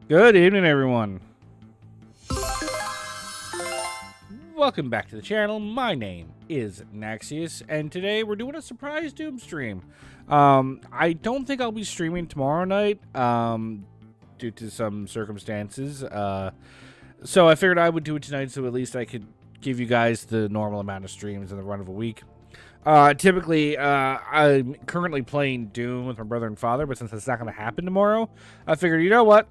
Good evening, everyone. Welcome back to the channel. My name is Naxius, and today we're doing a surprise Doom stream. I don't think I'll be streaming tomorrow night, due to some circumstances. So I figured I would do it tonight, so at least I could give you guys the normal amount of streams in the run of a week. Typically, I'm currently playing Doom with my brother and father, but since it's not going to happen tomorrow, I figured, you know what?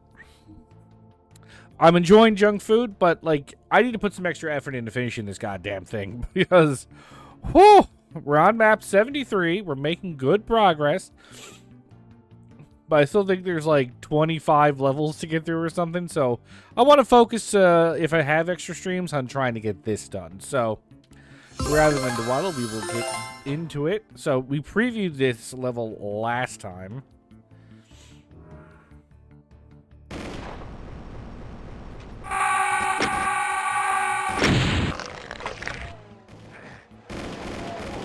I'm enjoying junk food, but, like, I need to put some extra effort into finishing this goddamn thing, because, whew, we're on map 73, we're making good progress, but I still think there's, like, 25 levels to get through or something, so I want to focus, if I have extra streams, on trying to get this done. So, rather than dawdle, we will get into it. So, we previewed this level last time.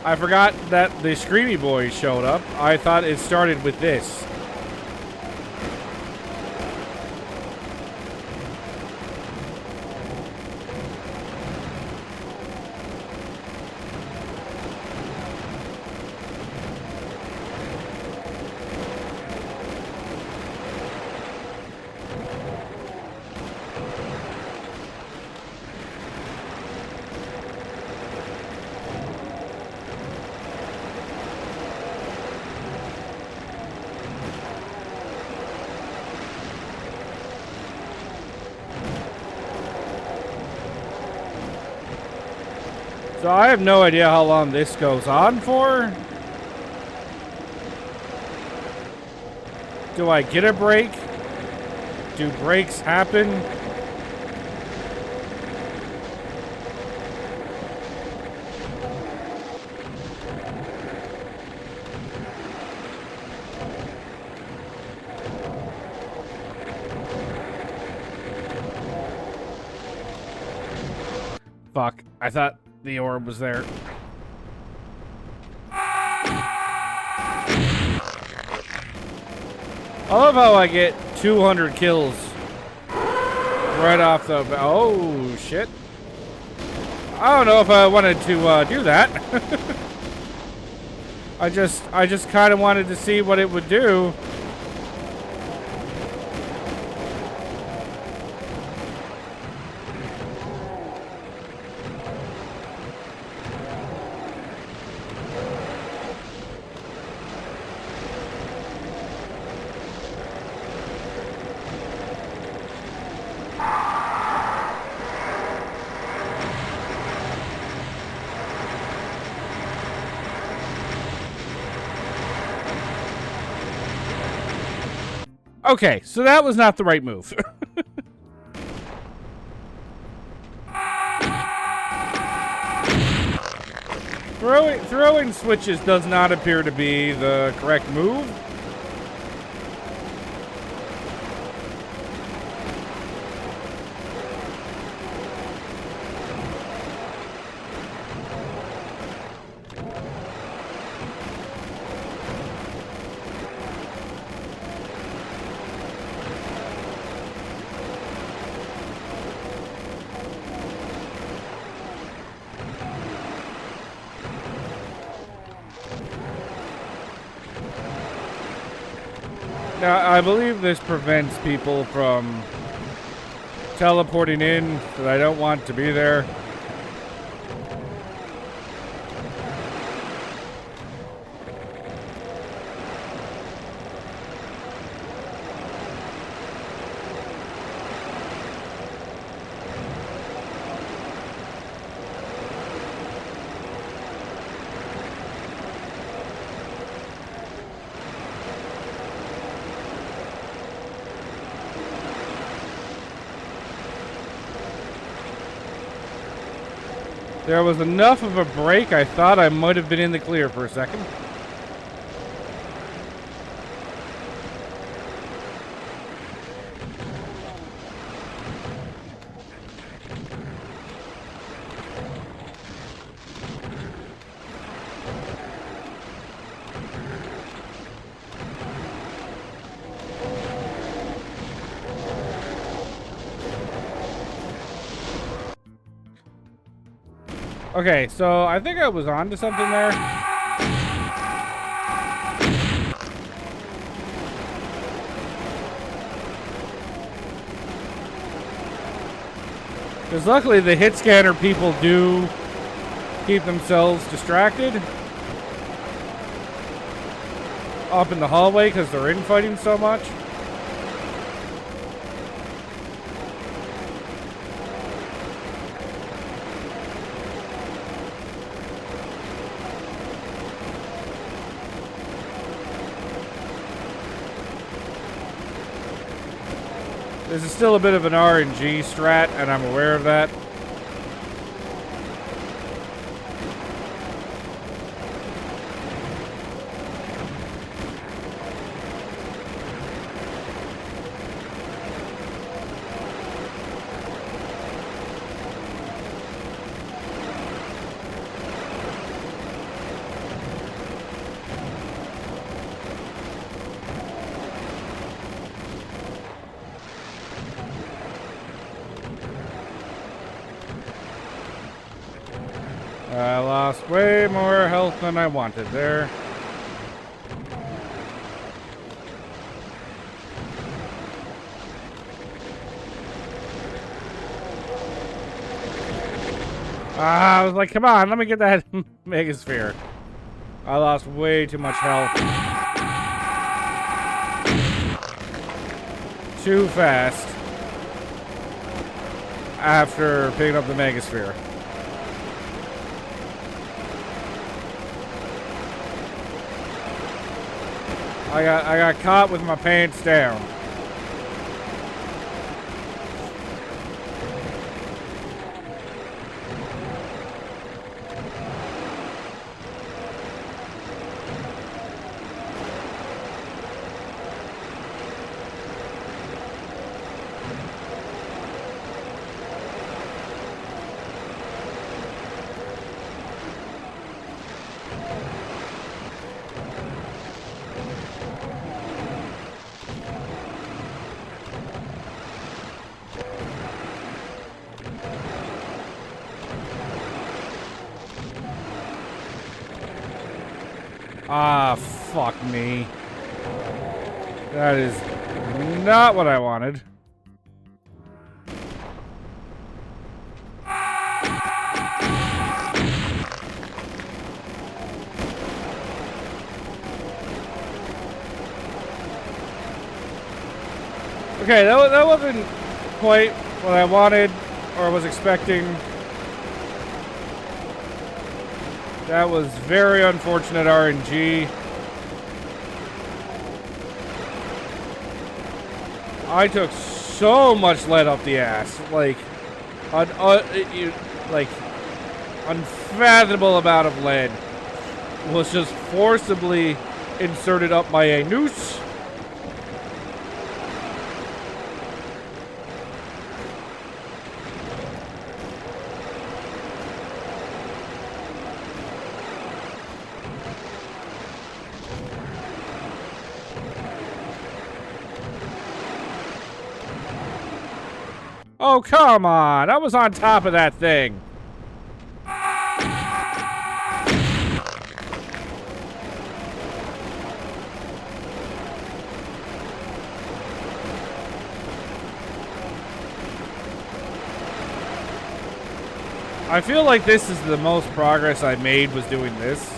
I forgot that the Screamy Boys showed up. I thought it started with this. So I have no idea how long this goes on for. Do I get a break? Do breaks happen? Fuck, I thought the orb was there. I love how I get 200 kills right off the... Oh, shit. I don't know if I wanted to do that. I just kind of wanted to see what it would do. Okay, so that was not the right move. Throwing switches does not appear to be the correct move. Now, I believe this prevents people from teleporting in that I don't want to be there. There was enough of a break, I thought I might have been in the clear for a second. Okay, so I think I was on to something there. Because luckily the hit scanner people do keep themselves distracted up in the hallway because they're infighting so much. This is still a bit of an RNG strat, and I'm aware of that. I lost way more health than I wanted there. I was like, come on, let me get that Megasphere. I lost way too much health. Too fast. After picking up the Megasphere. I got caught with my pants down. Ah, fuck me. That is not what I wanted. Okay, that wasn't quite what I wanted or was expecting. That was very unfortunate RNG. I took so much lead up the ass, like unfathomable amount of lead was just forcibly inserted up my anus. Oh, come on. I was on top of that thing. I feel like this is the most progress I made was doing this.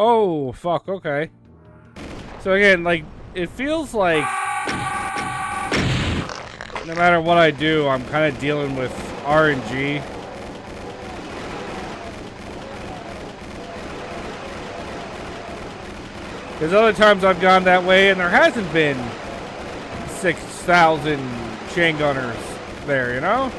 Oh, fuck, okay. So again, like, it feels like no matter what I do, I'm kind of dealing with RNG. Because other times I've gone that way and there hasn't been 6,000 chain gunners there, you know?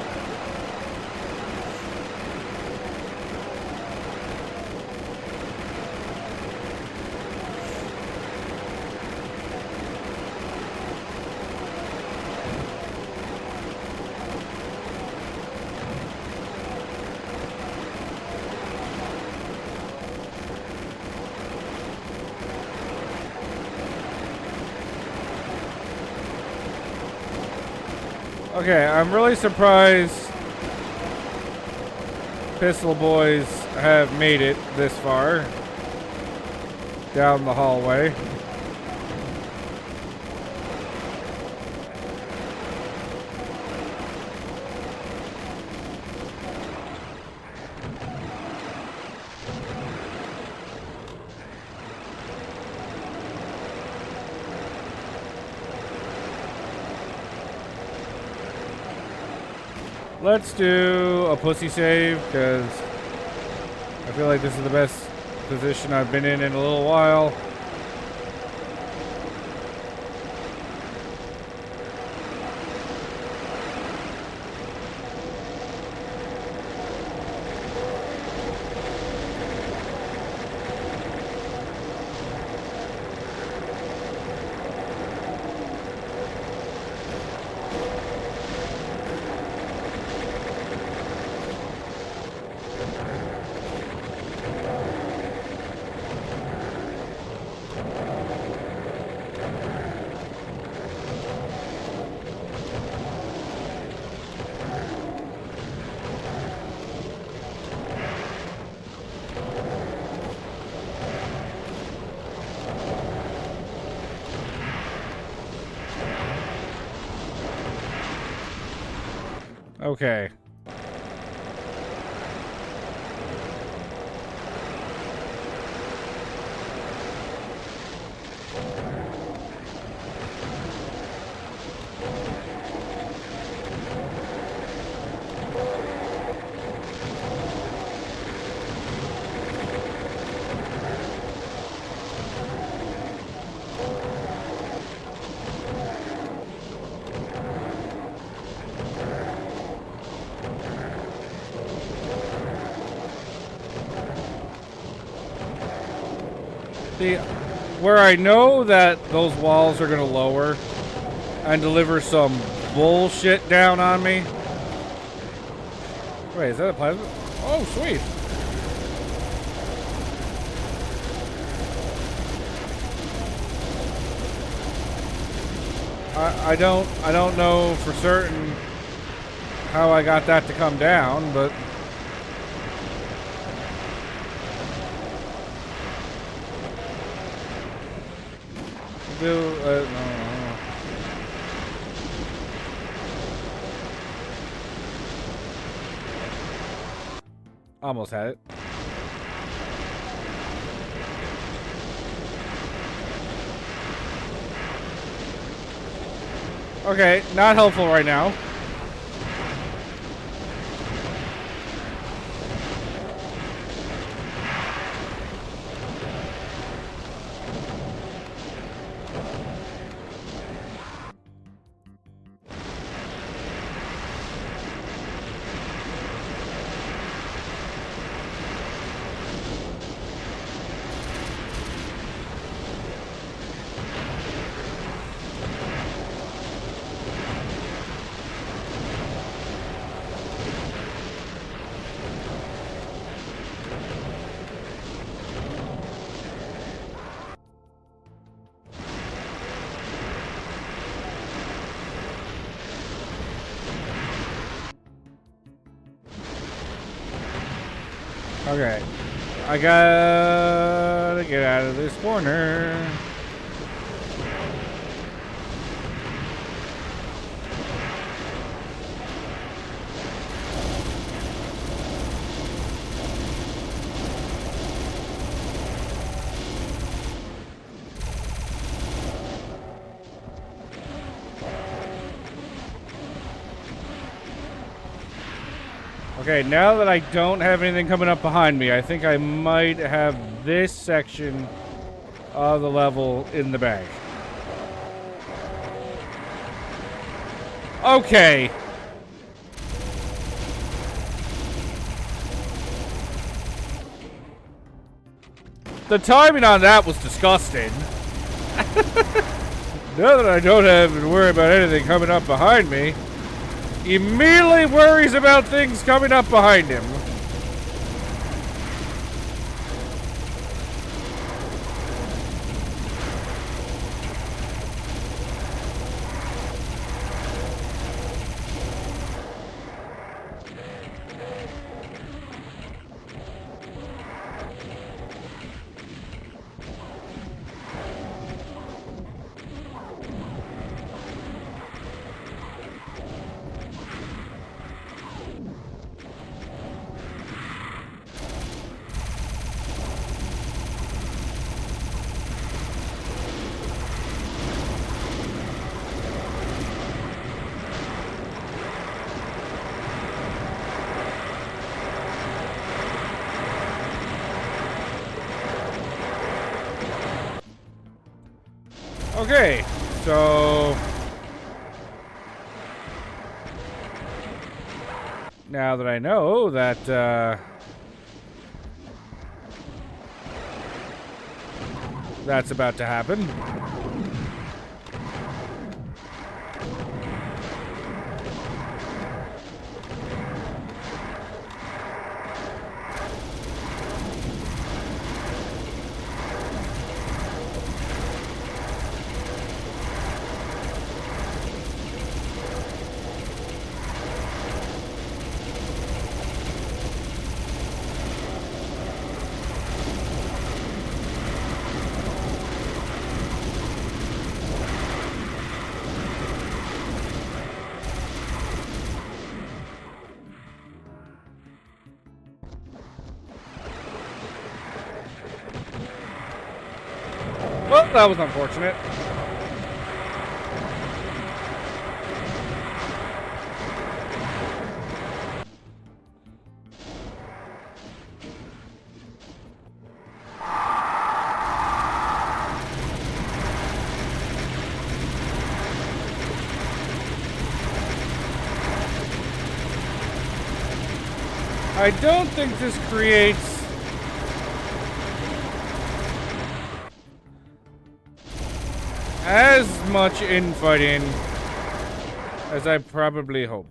Okay, I'm really surprised Pistol Boys have made it this far down the hallway. Let's do a pussy save, because I feel like this is the best position I've been in a little while. Okay. See, where I know that those walls are going to lower and deliver some bullshit down on me. Wait, is that a plasma? Oh, sweet. I don't know for certain how I got that to come down, but no. Almost had it. Okay, not helpful right now. Okay. I gotta get out of this corner. Okay, now that I don't have anything coming up behind me, I think I might have this section of the level in the bag. Okay. The timing on that was disgusting. Now that I don't have to worry about anything coming up behind me, he immediately worries about things coming up behind him. Okay, so now that I know that that's about to happen. Well, that was unfortunate. I don't think this creates as much infighting as I probably hope.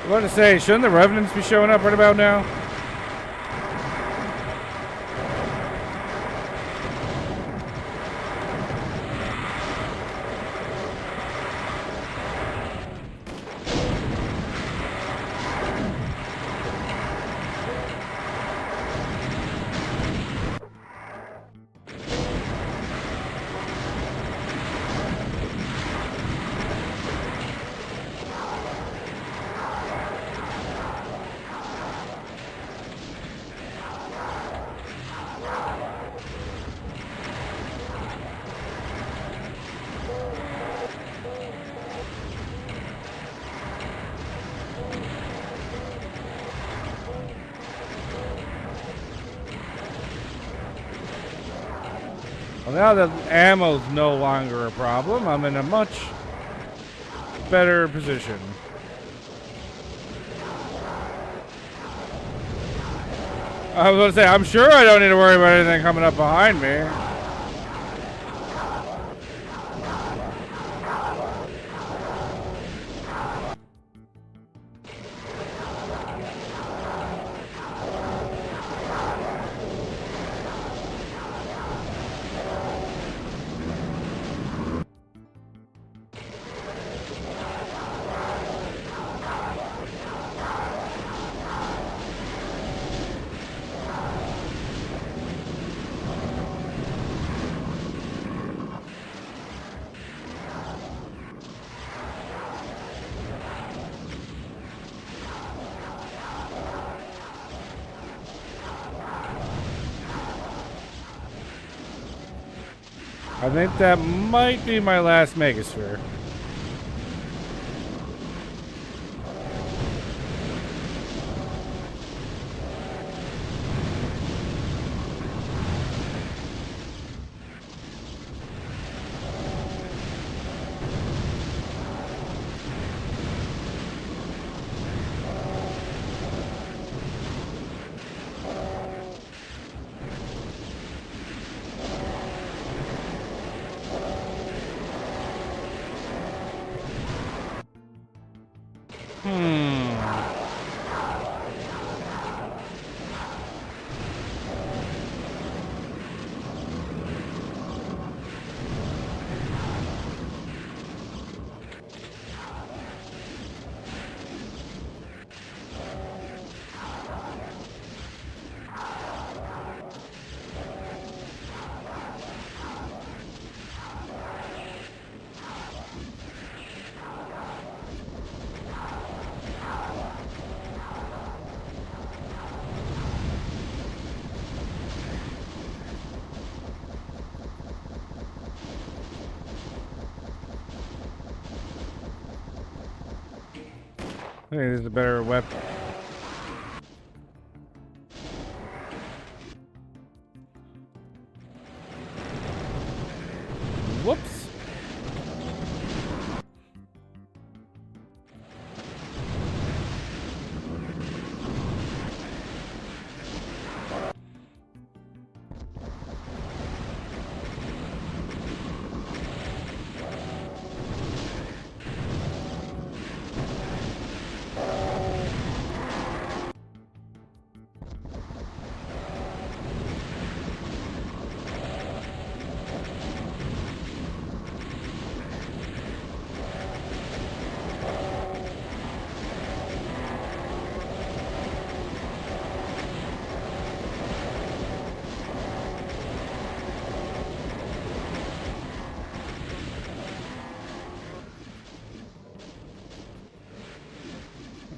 I was about to say, shouldn't the revenants be showing up right about now? Well, now that ammo's no longer a problem, I'm in a much better position. I was going to say, I'm sure I don't need to worry about anything coming up behind me. I think that might be my last Megasphere. I think this is a better weapon. Whoops.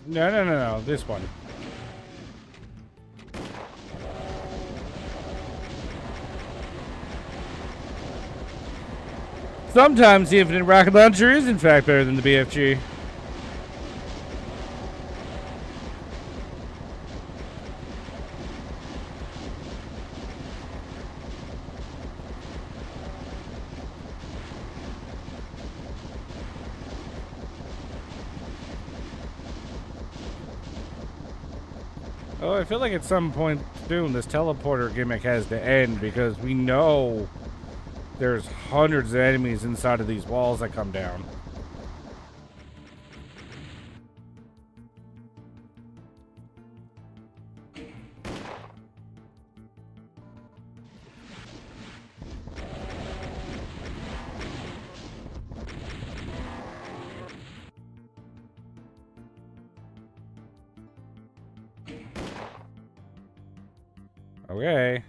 No, this one. Sometimes the infinite rocket launcher is in fact better than the BFG. Oh, I feel like at some point soon this teleporter gimmick has to end because we know there's hundreds of enemies inside of these walls that come down. Okay.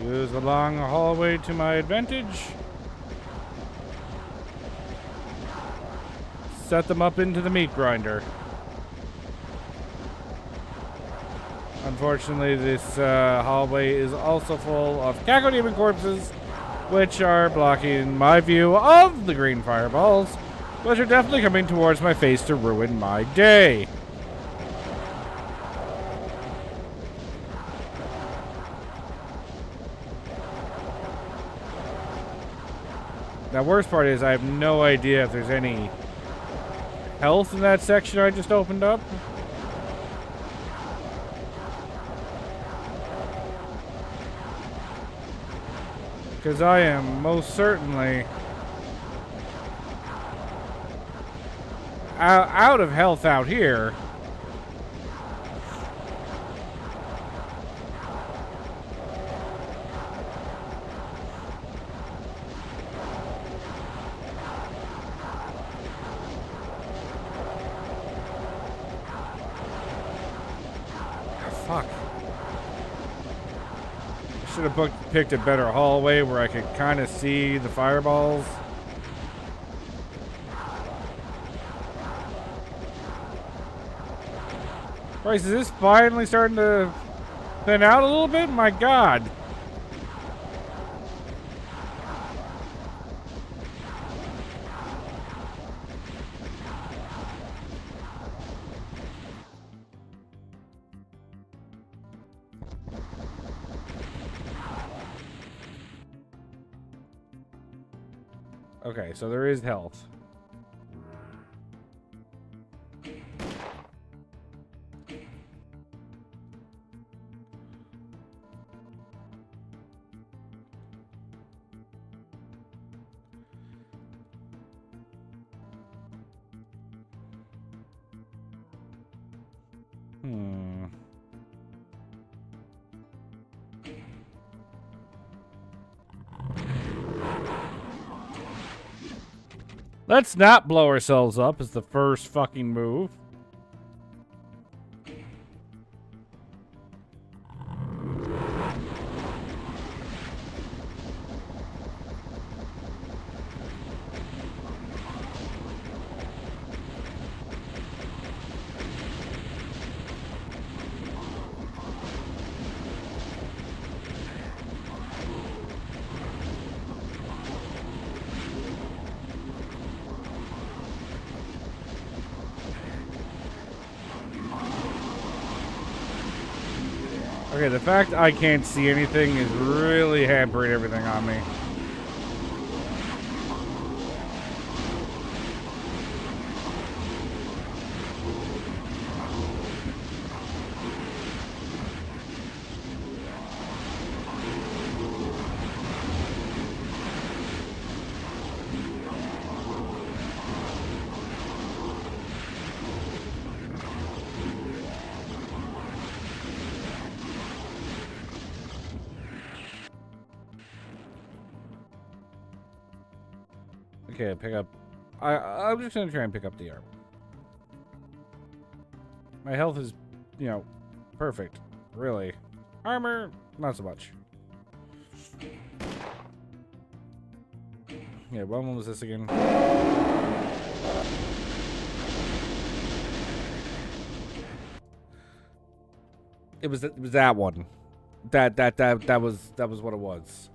Use the long hallway to my advantage. Set them up into the meat grinder. Unfortunately, this hallway is also full of cacodemon corpses, which are blocking my view of the green fireballs, which are definitely coming towards my face to ruin my day. Now, worst part is I have no idea if there's any health in that section I just opened up. Because I am most certainly out of health out here. should have picked a better hallway where I could kind of see the fireballs. Christ, is this finally starting to thin out a little bit? My God. Okay, so there is health. Let's not blow ourselves up as the first fucking move. Okay, the fact I can't see anything is really hampering everything on me. Okay, pick up. I'm just gonna try and pick up the arm. My health is, you know, perfect. Really. Armor, not so much. Yeah, what one was this again? It was that one. That was what it was.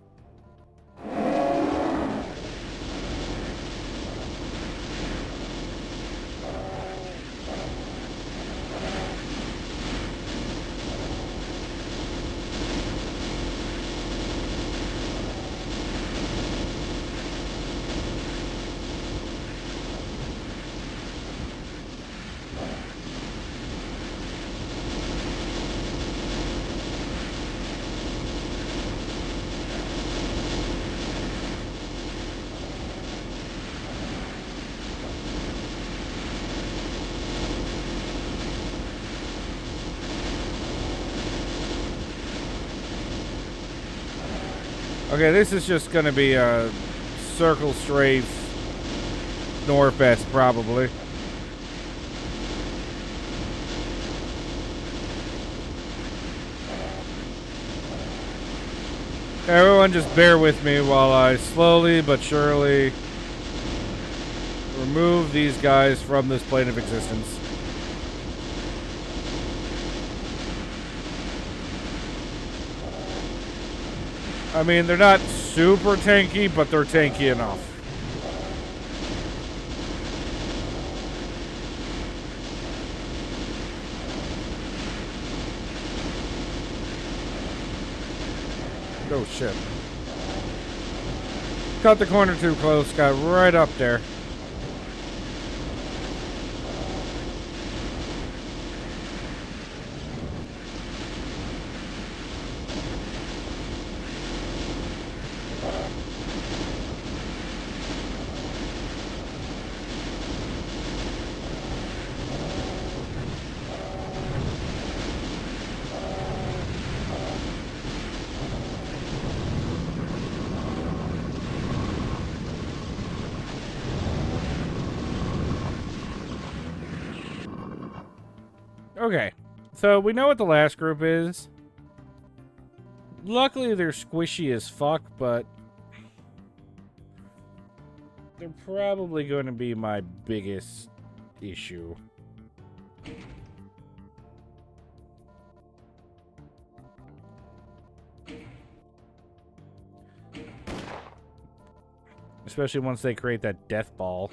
Okay, this is just gonna be a circle strafe Norfest, probably. Everyone just bear with me while I slowly but surely remove these guys from this plane of existence. I mean, they're not super tanky, but they're tanky enough. Oh, shit. Cut the corner too close. Got right up there. Okay, so we know what the last group is. Luckily, they're squishy as fuck, but they're probably going to be my biggest issue. Especially once they create that death ball.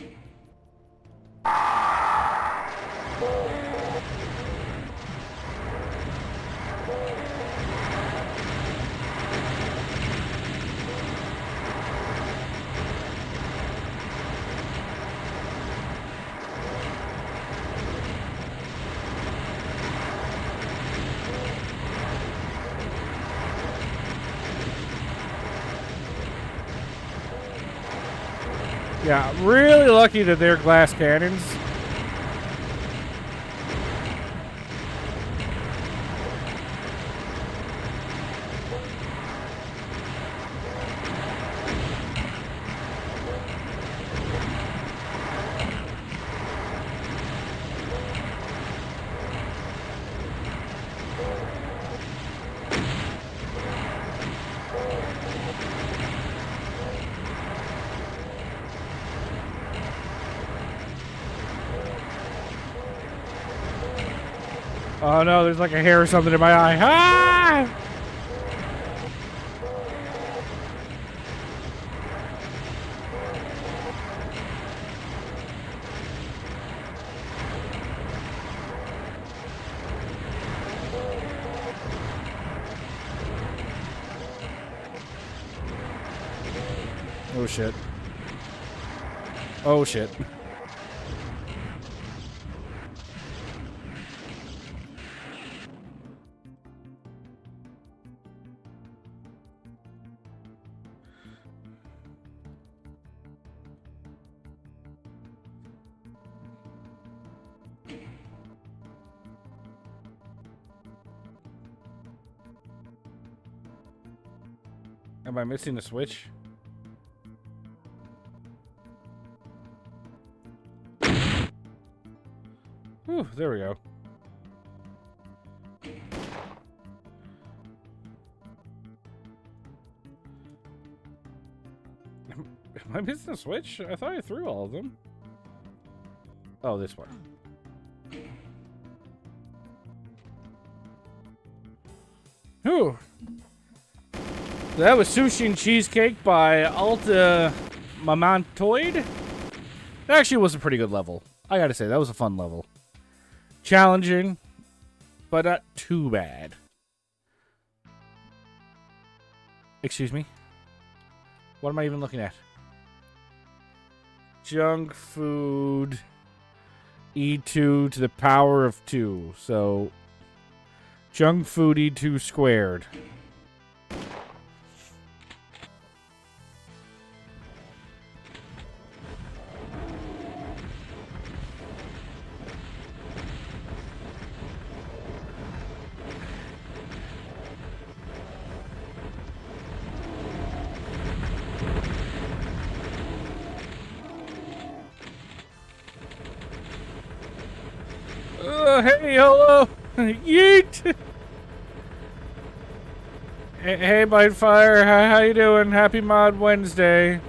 Yeah, really lucky that they're glass cannons. Oh no, there's like a hair or something in my eye. Ah! Oh shit. Oh shit. Am I missing a switch? Whew, there we go. Am I missing a switch? I thought I threw all of them. Oh, this one. Whew. That was Sushi and Cheesecake by Alta Mamantoid. That actually was a pretty good level. I gotta say, that was a fun level. Challenging, but not too bad. Excuse me? What am I even looking at? Junk food E2 to the power of 2. So, junk food E2 squared. Hey, hello! Yeet! Hey, Bitefire, how you doing? Happy Mod Wednesday.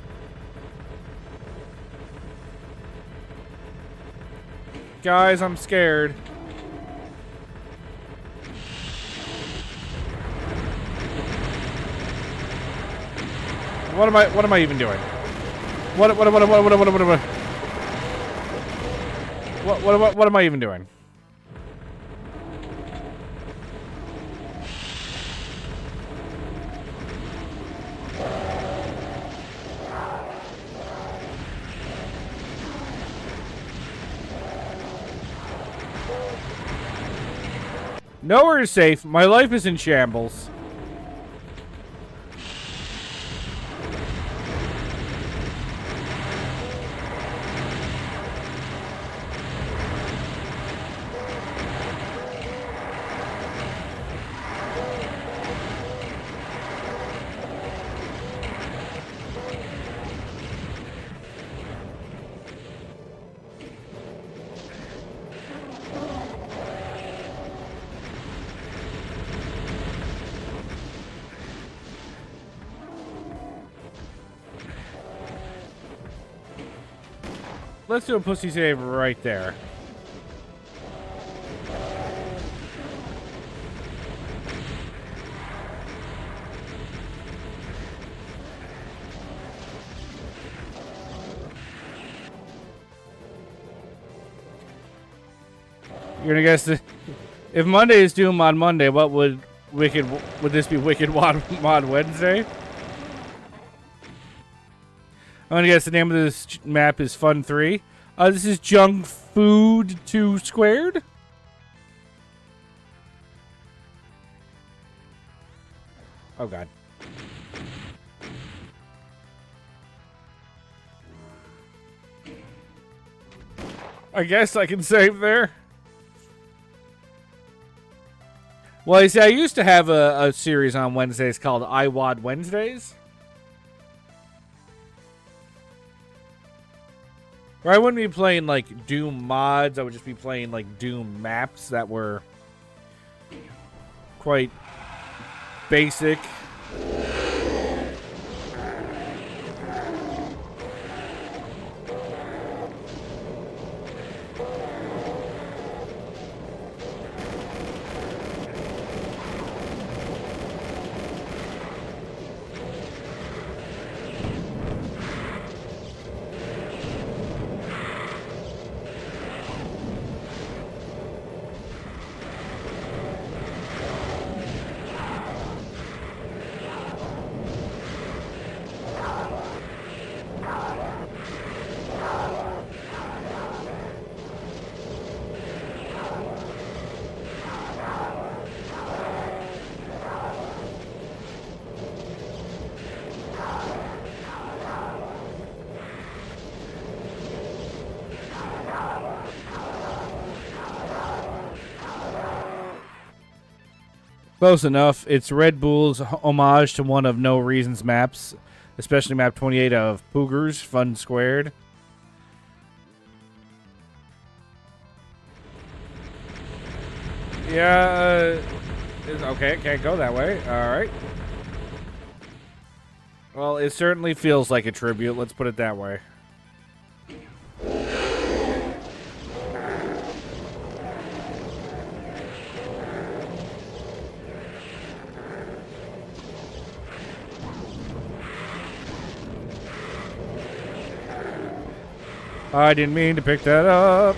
Guys, I'm scared. What am I even doing? What am I even doing? Nowhere is safe. My life is in shambles. let's do a pussy save right there. You're gonna guess if Monday is Doom on Monday, what would this be Wicked Mod Wednesday? I'm gonna guess the name of this map is Fun 3. This is Junk Food 2 Squared. Oh god. I guess I can save there. Well, you see, I used to have a series on Wednesdays called iWad Wednesdays. Where I wouldn't be playing, like, Doom mods. I would just be playing, like, Doom maps that were quite basic. Close enough. It's Red Bull's homage to one of No Reason's maps, especially map 28 of Poogers, Fun Squared. Yeah, okay, it can't go that way. Alright. Well, it certainly feels like a tribute, let's put it that way. I didn't mean to pick that up.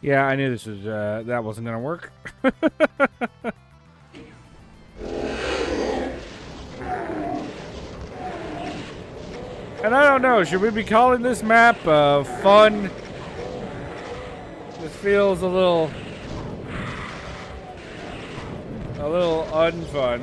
Yeah, I knew this was that wasn't gonna work. And I don't know, should we be calling this map fun? This feels a little unfun.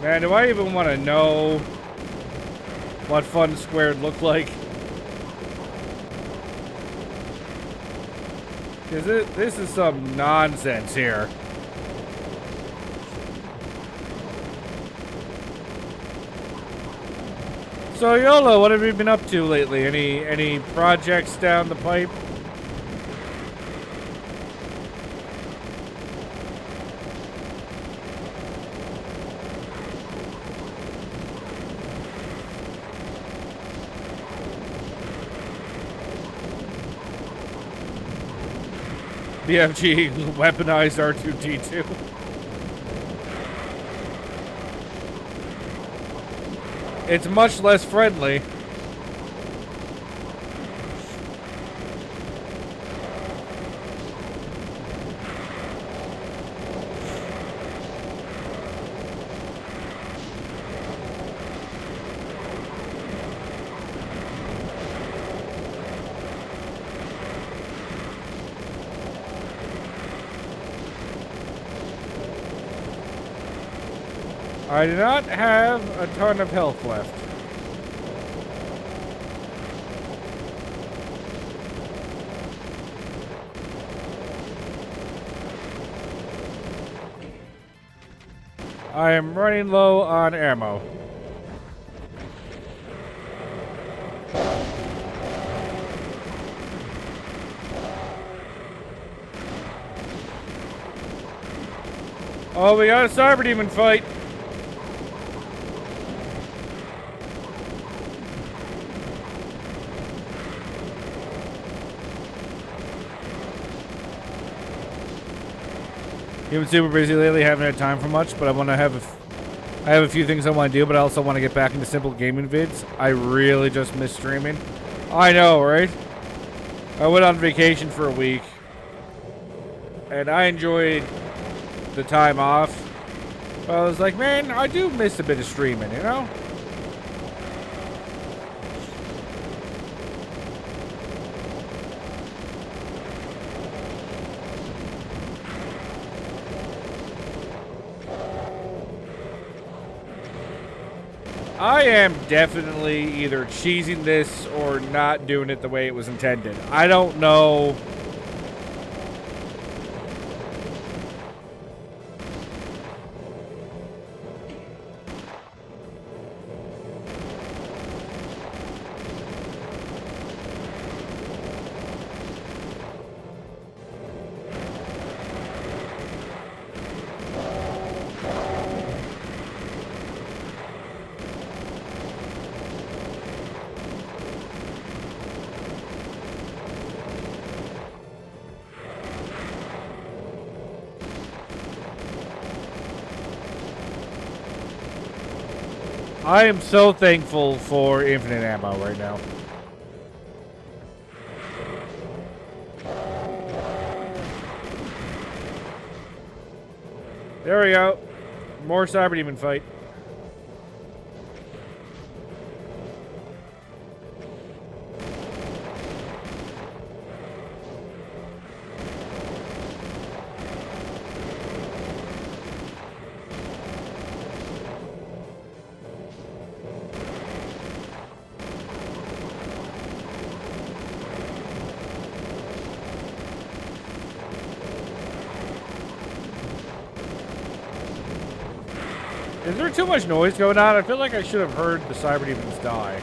Man, do I even want to know what Fun Squared looked like? Because this is some nonsense here. So YOLO, what have you been up to lately? Any projects down the pipe? BFG weaponized R2-D2. It's much less friendly. I do not have a ton of health left. I am running low on ammo. Oh, we got a cyber demon fight. You've been super busy lately, haven't had time for much, but I have a few things I want to do, but I also want to get back into simple gaming vids. I really just miss streaming. I know, right? I went on vacation for a week, and I enjoyed the time off. But I was like, man, I do miss a bit of streaming, you know? I am definitely either cheesing this or not doing it the way it was intended. I don't know. I am so thankful for infinite ammo right now. There we go. More cyber demon fight. Is there too much noise going on? I feel like I should have heard the cyber demons die.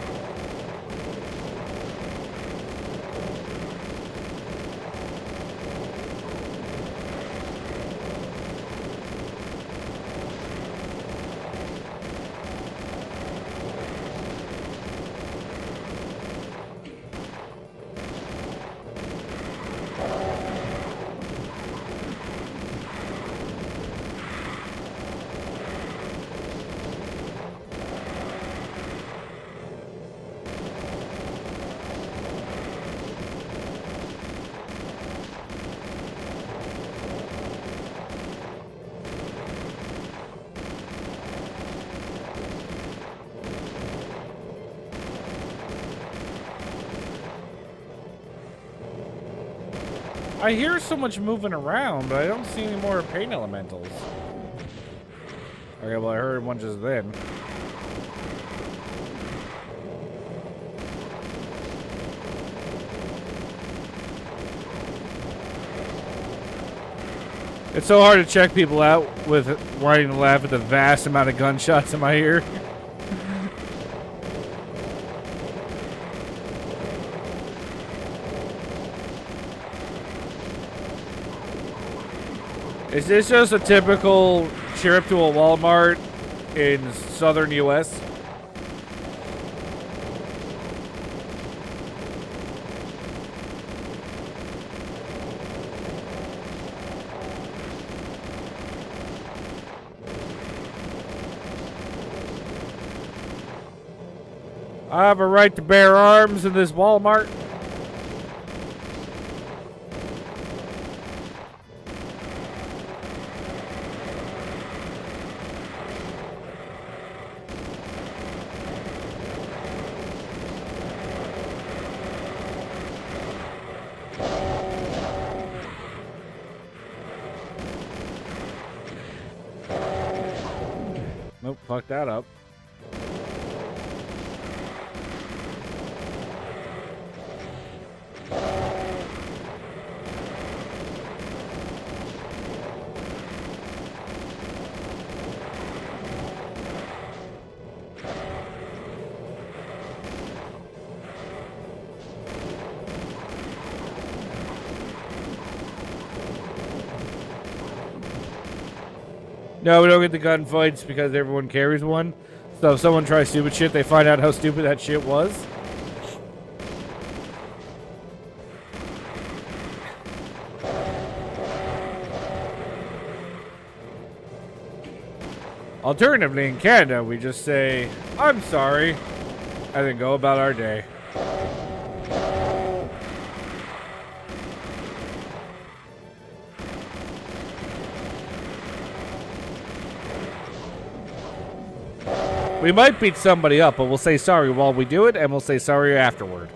I hear so much moving around, but I don't see any more pain elementals. Okay, well, I heard one just then. It's so hard to check people out with wanting to laugh at the vast amount of gunshots in my ear. Is this just a typical trip to a Walmart in southern US? I have a right to bear arms in this Walmart. Nope, fuck that up. No, we don't get the gunfights because everyone carries one. So if someone tries stupid shit, they find out how stupid that shit was. Alternatively, in Canada, we just say, I'm sorry, and then go about our day. We might beat somebody up, but we'll say sorry while we do it, and we'll say sorry afterward.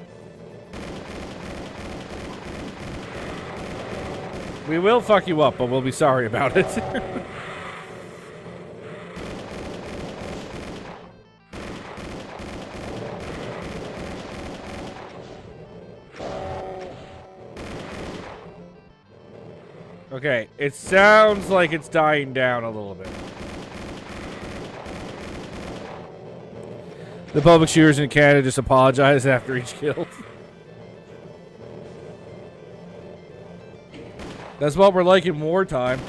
We will fuck you up, but we'll be sorry about it. Okay, it sounds like it's dying down a little bit. The public shooters in Canada just apologize after each kill. That's what we're like in wartime.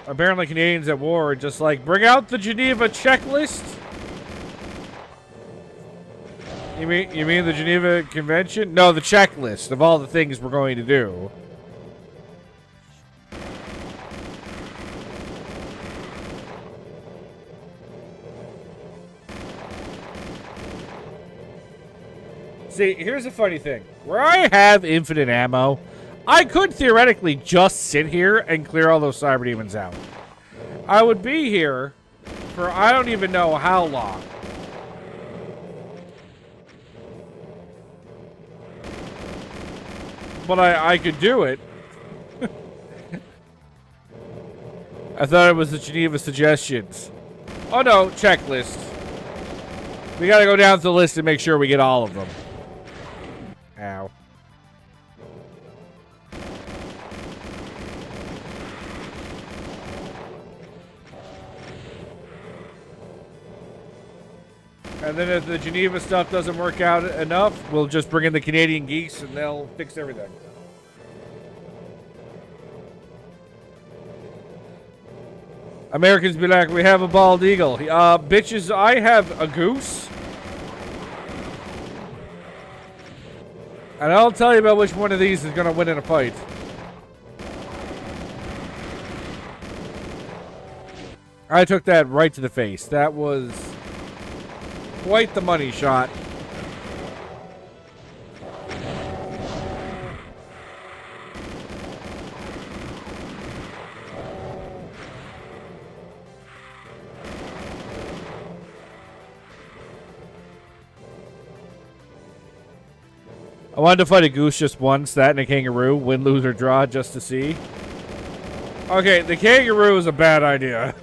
Apparently Canadians at war are just like, bring out the Geneva checklist? You mean the Geneva Convention? No, the checklist of all the things we're going to do. See, here's a funny thing. Where I have infinite ammo, I could theoretically just sit here and clear all those cyber demons out. I would be here for I don't even know how long. But I could do it. I thought it was the Geneva suggestions. Oh no, checklist. We gotta go down to the list and make sure we get all of them. Ow. And then if the Geneva stuff doesn't work out enough, we'll just bring in the Canadian geese and they'll fix everything. Americans be like, we have a bald eagle. Bitches, I have a goose. And I'll tell you about which one of these is going to win in a fight. I took that right to the face. That was quite the money shot. I wanted to fight a goose just once, that and a kangaroo, win, lose, or draw, just to see. Okay, the kangaroo is a bad idea.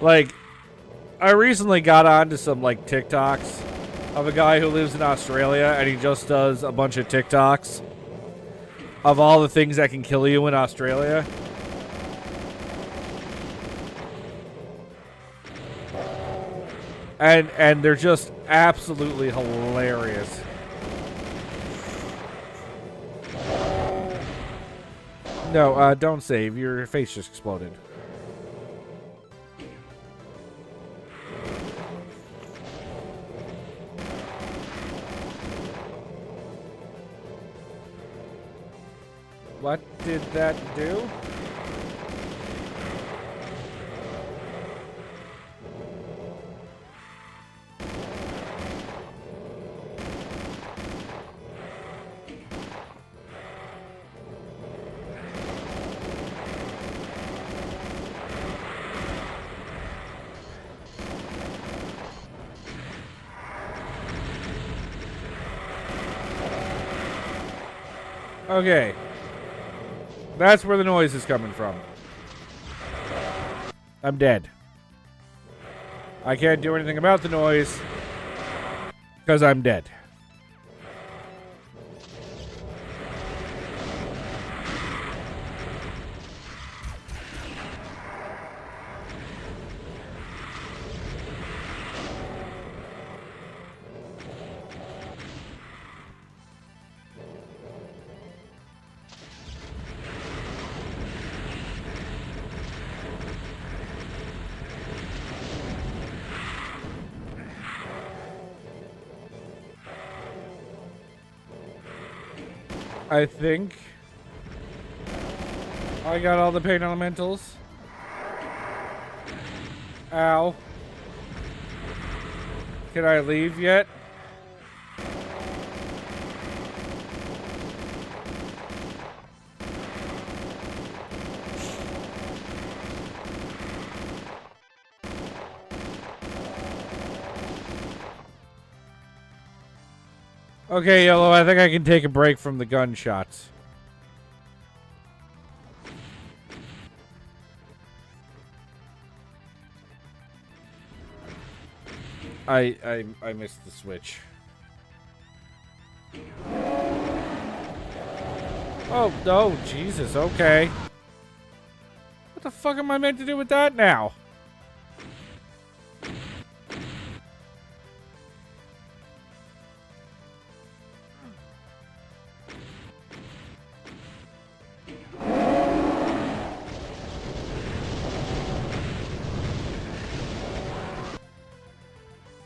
Like, I recently got onto some, like, TikToks of a guy who lives in Australia, and he just does a bunch of TikToks of all the things that can kill you in Australia. And they're just absolutely hilarious. No, don't save. Your face just exploded. What did that do? Okay. That's where the noise is coming from. I'm dead. I can't do anything about the noise because I'm dead. I think I got all the pain elementals. Ow. Can I leave yet? Okay, Yellow, I think I can take a break from the gunshots. I missed the switch. Oh, no, Jesus, okay. What the fuck am I meant to do with that now?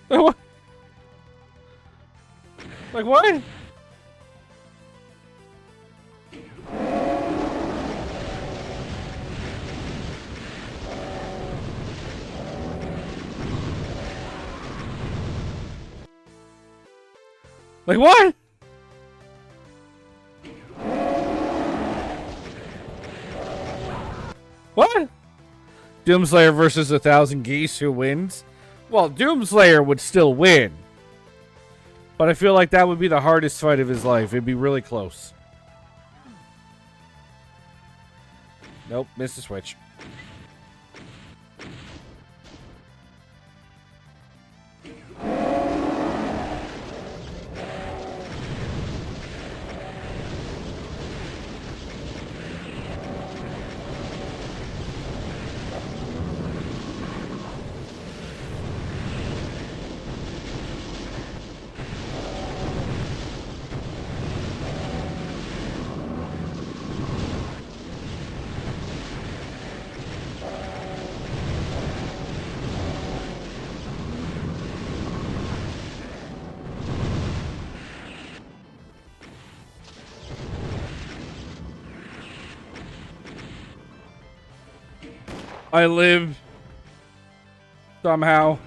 What? Like what? Like what? What? Doomslayer versus 1,000 geese, who wins? Well, Doomslayer would still win. But I feel like that would be the hardest fight of his life. It'd be really close. Nope, missed the switch. I live somehow.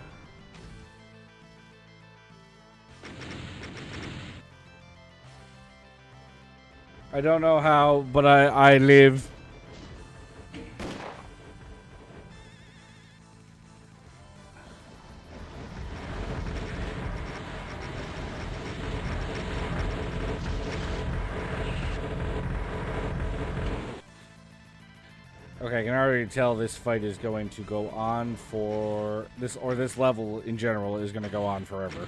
I don't know how, but I live. Okay, I can already tell this fight is going to go on for this, or this level in general is going to go on forever.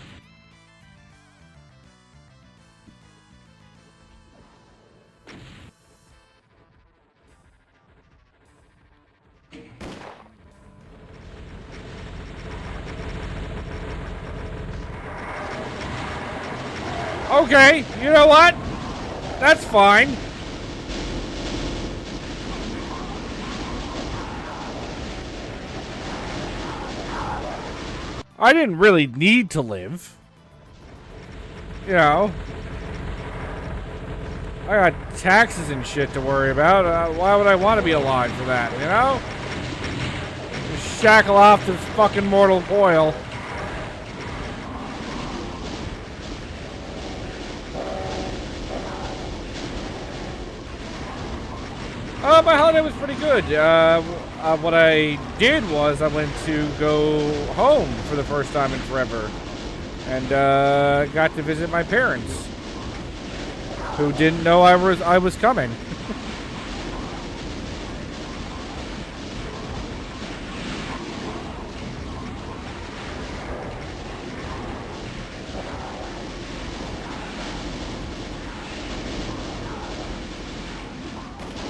Okay, you know what? That's fine. I didn't really need to live. You know, I got taxes and shit to worry about. Why would I want to be alive for that, you know? Just shackle off this fucking mortal coil. My holiday was pretty good. What I did was I went to go home for the first time in forever. And got to visit my parents, who didn't know I was coming.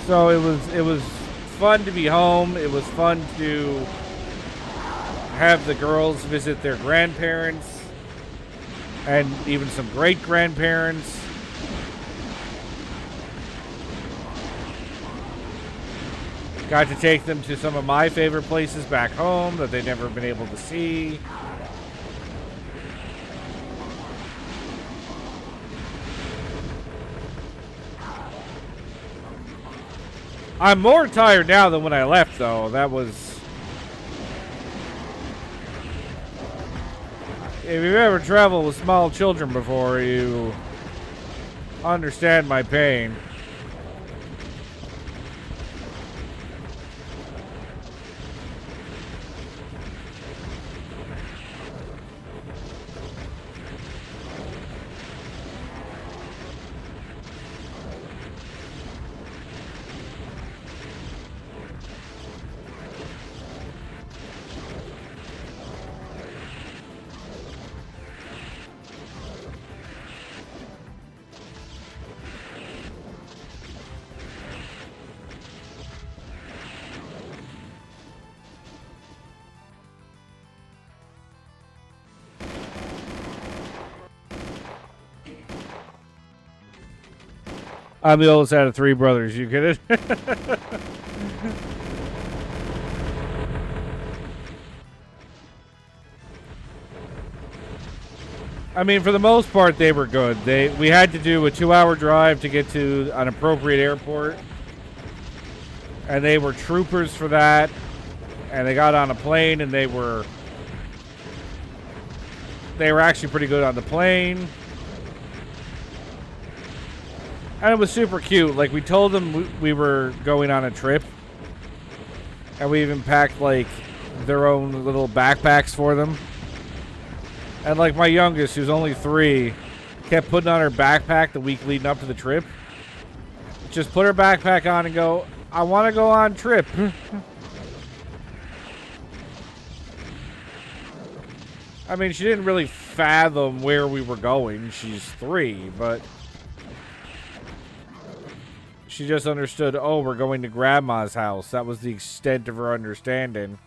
So it was fun to be home. It was fun to have the girls visit their grandparents and even some great grandparents. Got to take them to some of my favorite places back home that they'd never been able to see. I'm more tired now than when I left, though. That was... If you've ever traveled with small children before, you understand my pain. I'm the oldest out of 3 brothers. You get it? I mean, for the most part, they were good. We had to do a 2-hour drive to get to an appropriate airport, and they were troopers for that. And they got on a plane, and they were actually pretty good on the plane. And it was super cute. Like, we told them we were going on a trip. And we even packed, like, their own little backpacks for them. And, like, my youngest, who's only 3, kept putting on her backpack the week leading up to the trip. Just put her backpack on and go, I want to go on trip. I mean, she didn't really fathom where we were going. She's 3, but... She just understood, oh, we're going to Grandma's house. That was the extent of her understanding.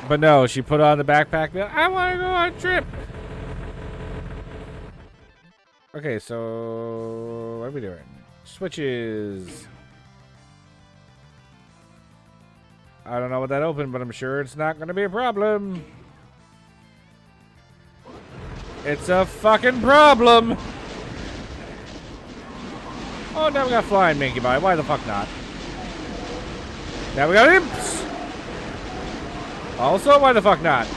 But no, she put on the backpack. I want to go on a trip. Okay, so what are we doing? Switches. I don't know what that opened, but I'm sure it's not going to be a problem. It's a fucking problem. Oh, now we got flying Minky Bye. Why the fuck not? Now we got imps. Also, why the fuck not?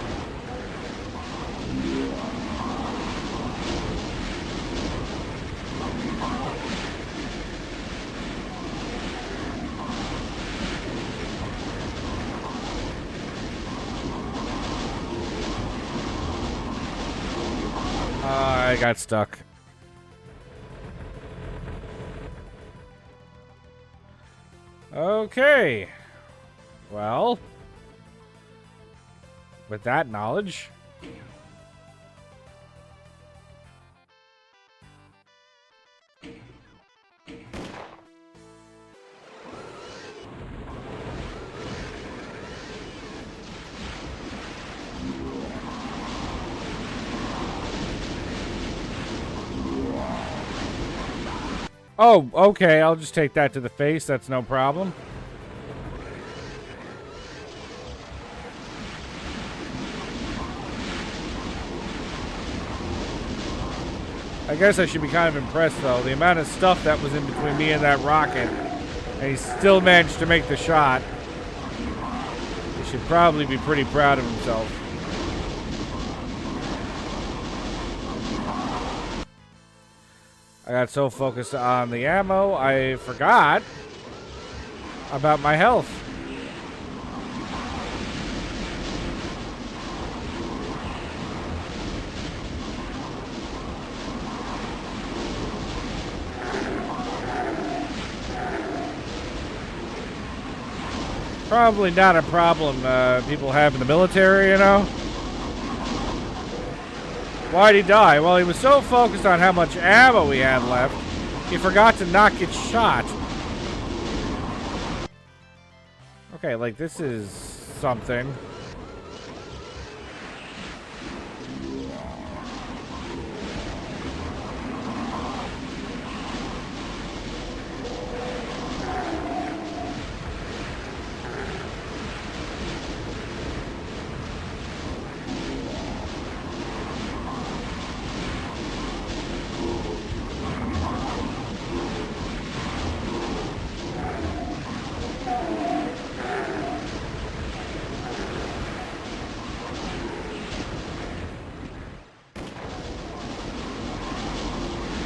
I got stuck. Okay. Well, with that knowledge, oh, okay, I'll just take that to the face. That's no problem. I guess I should be kind of impressed, though. The amount of stuff that was in between me and that rocket, and he still managed to make the shot. He should probably be pretty proud of himself. I got so focused on the ammo, I forgot about my health. Probably not a problem people have in the military, you know? Why'd he die? Well, he was so focused on how much ammo he had left, he forgot to not get shot. Okay, like, this is something.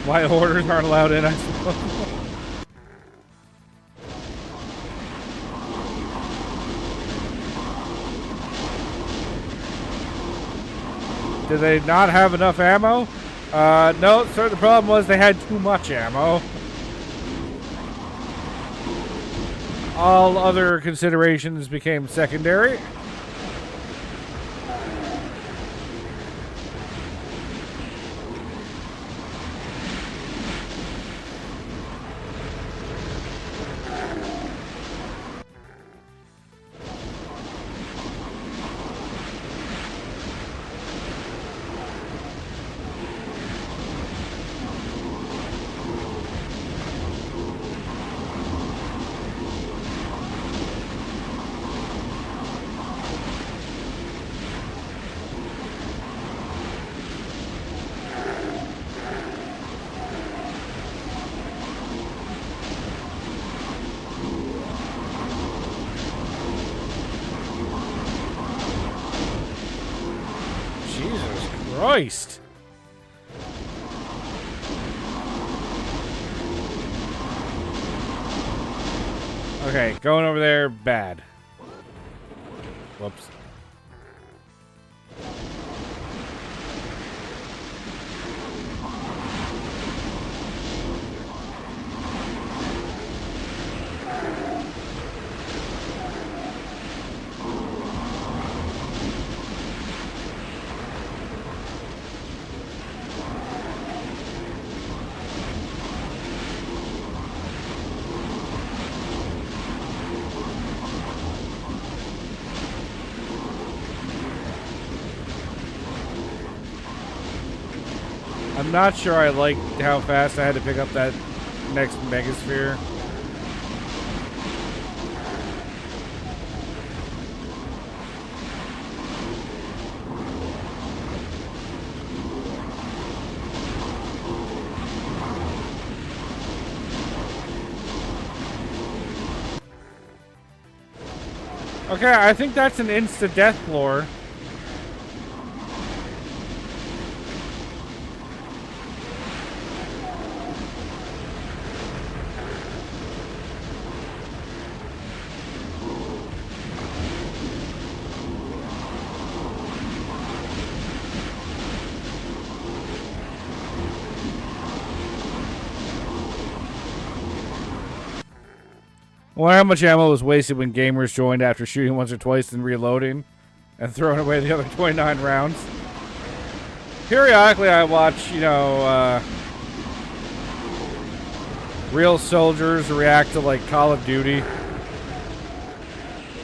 Why orders aren't allowed in, I suppose. Did they not have enough ammo? No, sir, the problem was they had too much ammo. All other considerations became secondary. Christ. Okay, going over there, bad. Whoops. I'm not sure I liked how fast I had to pick up that next megasphere. Okay, I think that's an insta-death floor. I wonder how much ammo was wasted when gamers joined after shooting once or twice and reloading and throwing away the other 29 rounds. Periodically I watch, you know, real soldiers react to like Call of Duty.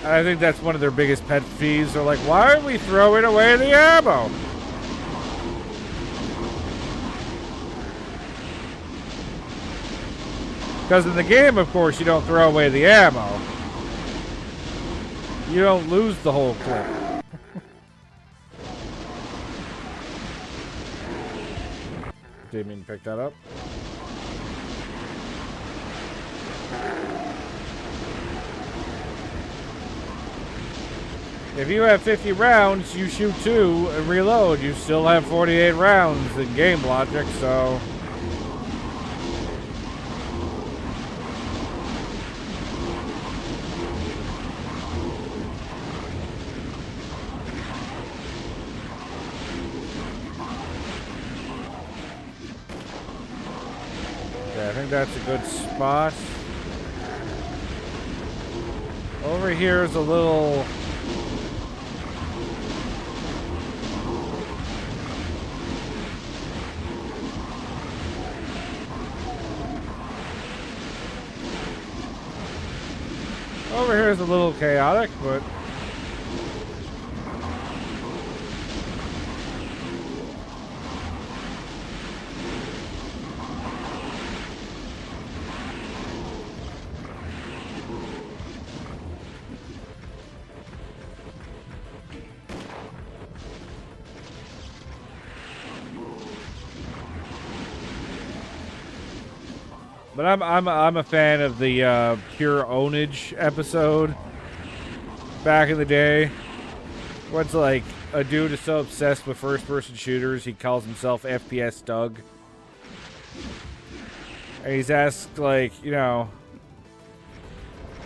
I think that's one of their biggest pet peeves. They're like, why are we throwing away the ammo? Because in the game, of course, you don't throw away the ammo. You don't lose the whole clip. Didn't mean to pick that up. If you have 50 rounds, you shoot 2 and reload. You still have 48 rounds in game logic, so... Okay, I think that's a good spot. Over here is a little... Over here is a little chaotic, but... But I'm a fan of the pure ownage episode back in the day. Where it's like a dude is so obsessed with first-person shooters he calls himself FPS Doug. And he's asked, like, you know,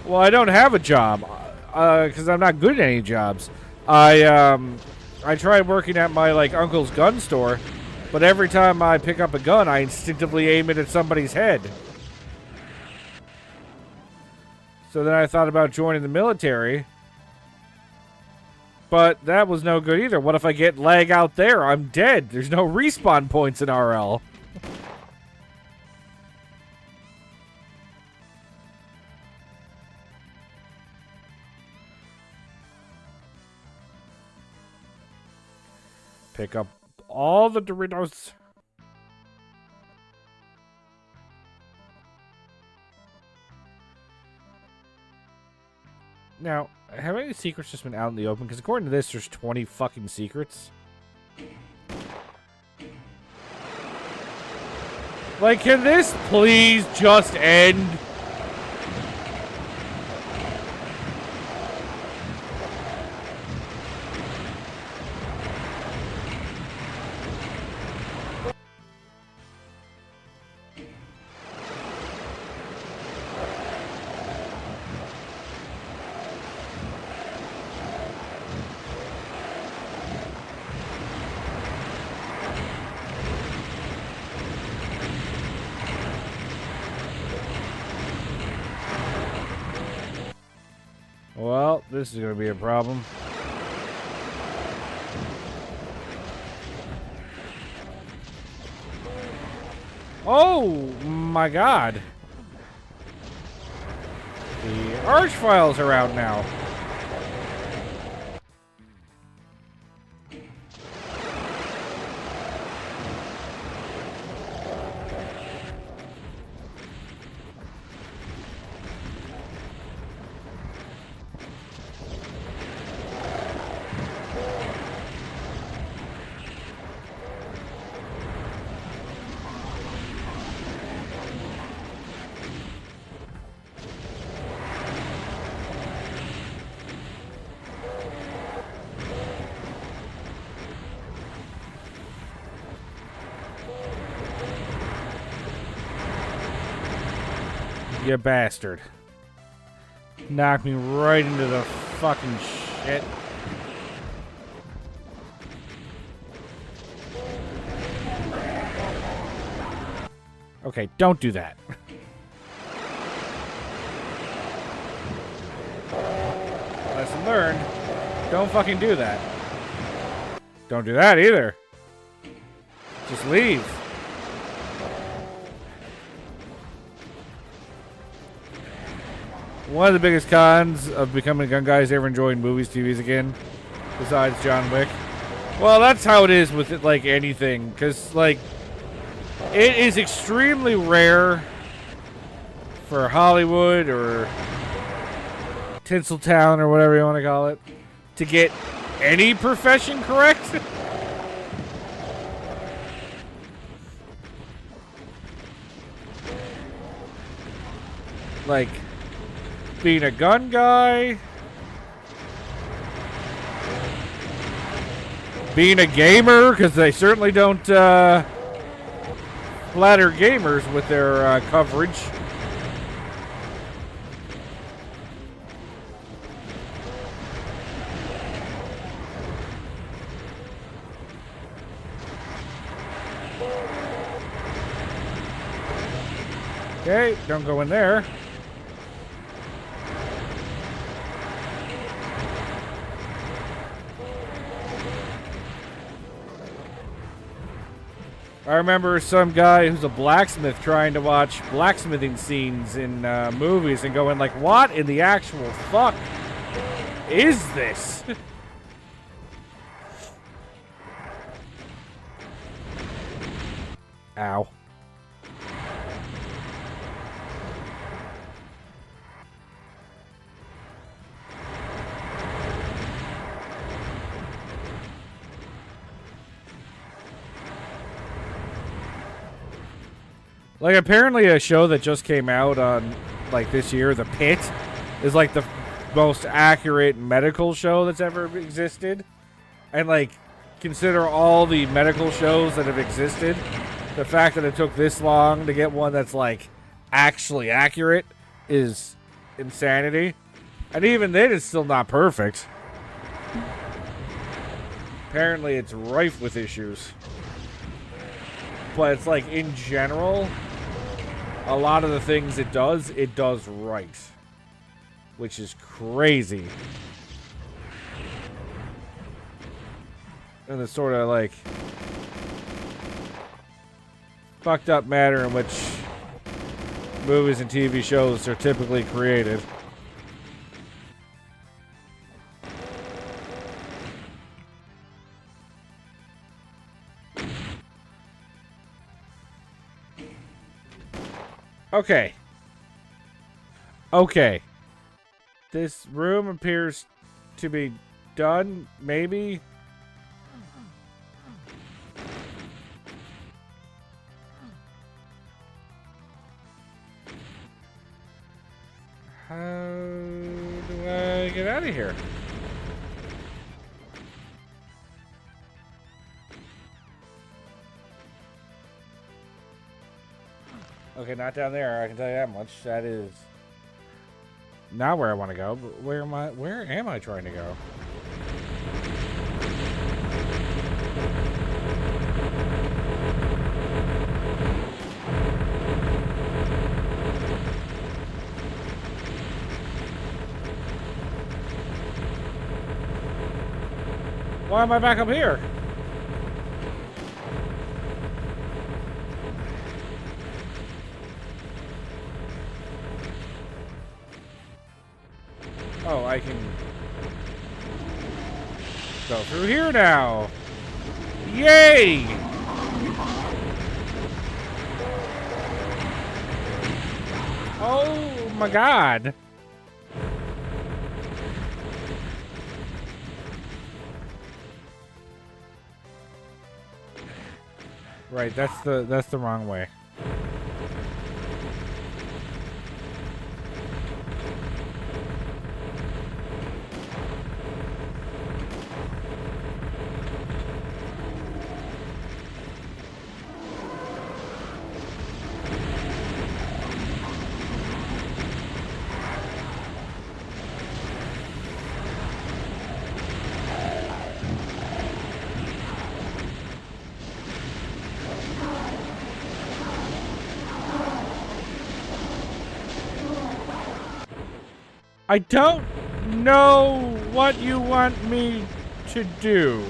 well, I don't have a job because I'm not good at any jobs. I tried working at my like uncle's gun store, but every time I pick up a gun, I instinctively aim it at somebody's head. So then I thought about joining the military. But that was no good either. What if I get lag out there? I'm dead. There's no respawn points in RL. Pick up all the Doritos. Now, have any secrets just been out in the open? Because according to this, there's 20 fucking secrets. Like, can this please just end? Well, this is going to be a problem. Oh my god. The arch files are out now. You bastard. Knocked me right into the fucking shit. Okay, don't do that. Lesson learned. Don't fucking do that. Don't do that either. Just leave. One of the biggest cons of becoming a gun guy is ever enjoying movies, TVs again, besides John Wick. Well, that's how it is with it, like anything, because like it is extremely rare for Hollywood or Tinseltown or whatever you want to call it to get any profession correct. Like, being a gun guy. Being a gamer, because they certainly don't flatter gamers with their coverage. Okay, don't go in there. I remember some guy who's a blacksmith trying to watch blacksmithing scenes in movies and going like, what in the actual fuck is this? Ow. Like, apparently a show that just came out on, like, this year, The Pit, is, like, the most accurate medical show that's ever existed. And, like, consider all the medical shows that have existed. The fact that it took this long to get one that's, like, actually accurate is insanity. And even then, it's still not perfect. Apparently, it's rife with issues. But it's like, in general, a lot of the things it does right. Which is crazy. And the sort of, like, fucked up manner in which movies and TV shows are typically created. Okay. Okay. This room appears to be done, maybe? How do I get out of here? Okay, not down there, I can tell you that much. That is not where I want to go, but where am I trying to go? Why am I back up here? Oh, I can go through here now. Yay! Oh my god. Right, that's the wrong way. I don't know what you want me to do.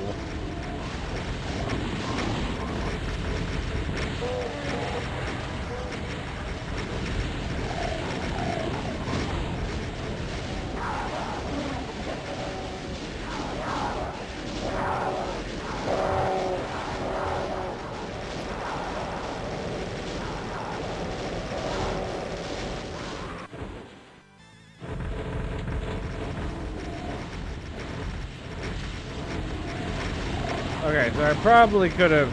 Okay, so I probably could have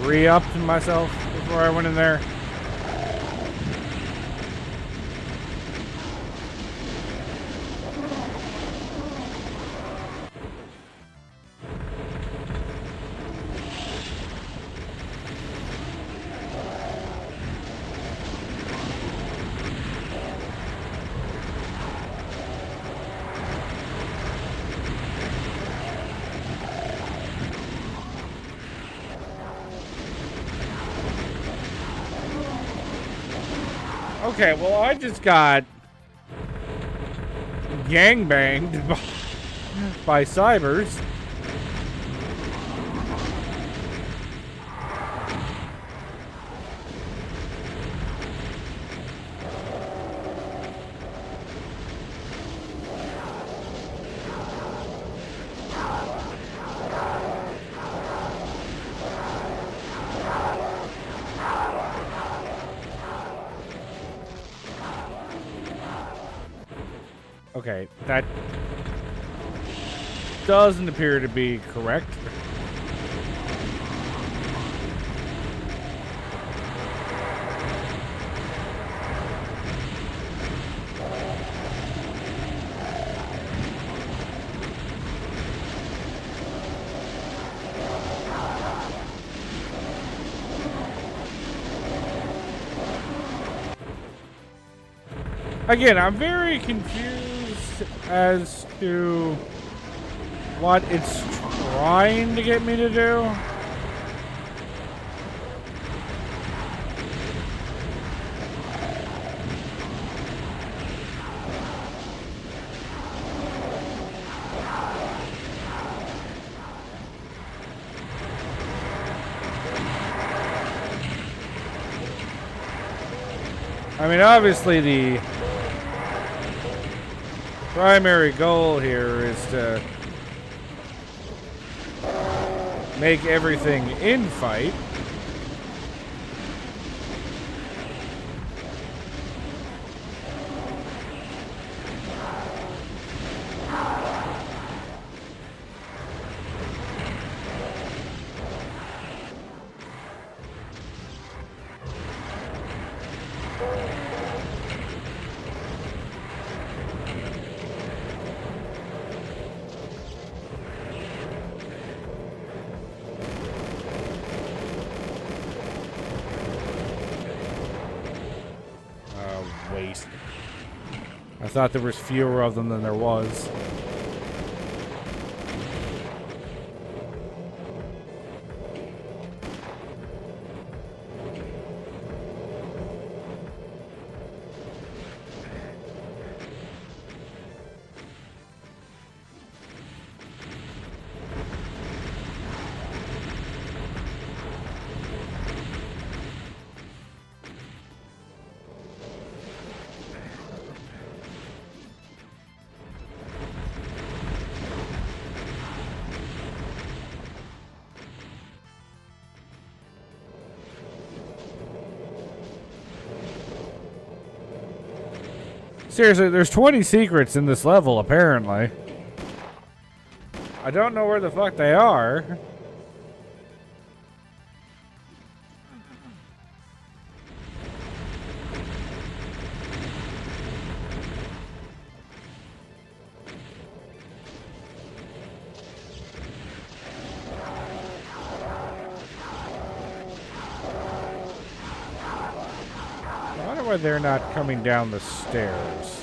re-upped myself before I went in there. Okay, well, I just got gangbanged by cybers. Okay, that doesn't appear to be correct. Again, I'm very confused as to what it's trying to get me to do. I mean, obviously the primary goal here is to make everything in fight. Waste. I thought there was fewer of them than there was. Seriously, there's 20 secrets in this level, apparently. I don't know where the fuck they are. I wonder why they're not coming down the stairs.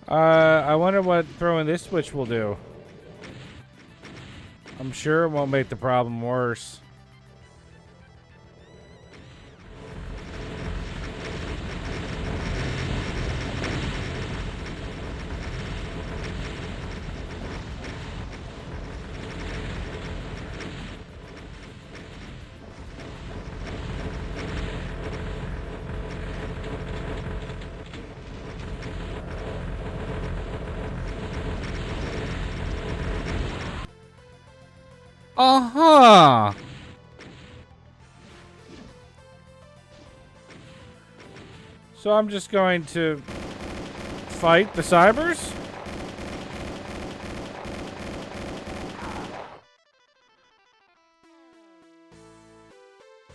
I wonder what throwing this switch will do. I'm sure it won't make the problem worse. Uh-huh. So I'm just going to fight the cybers?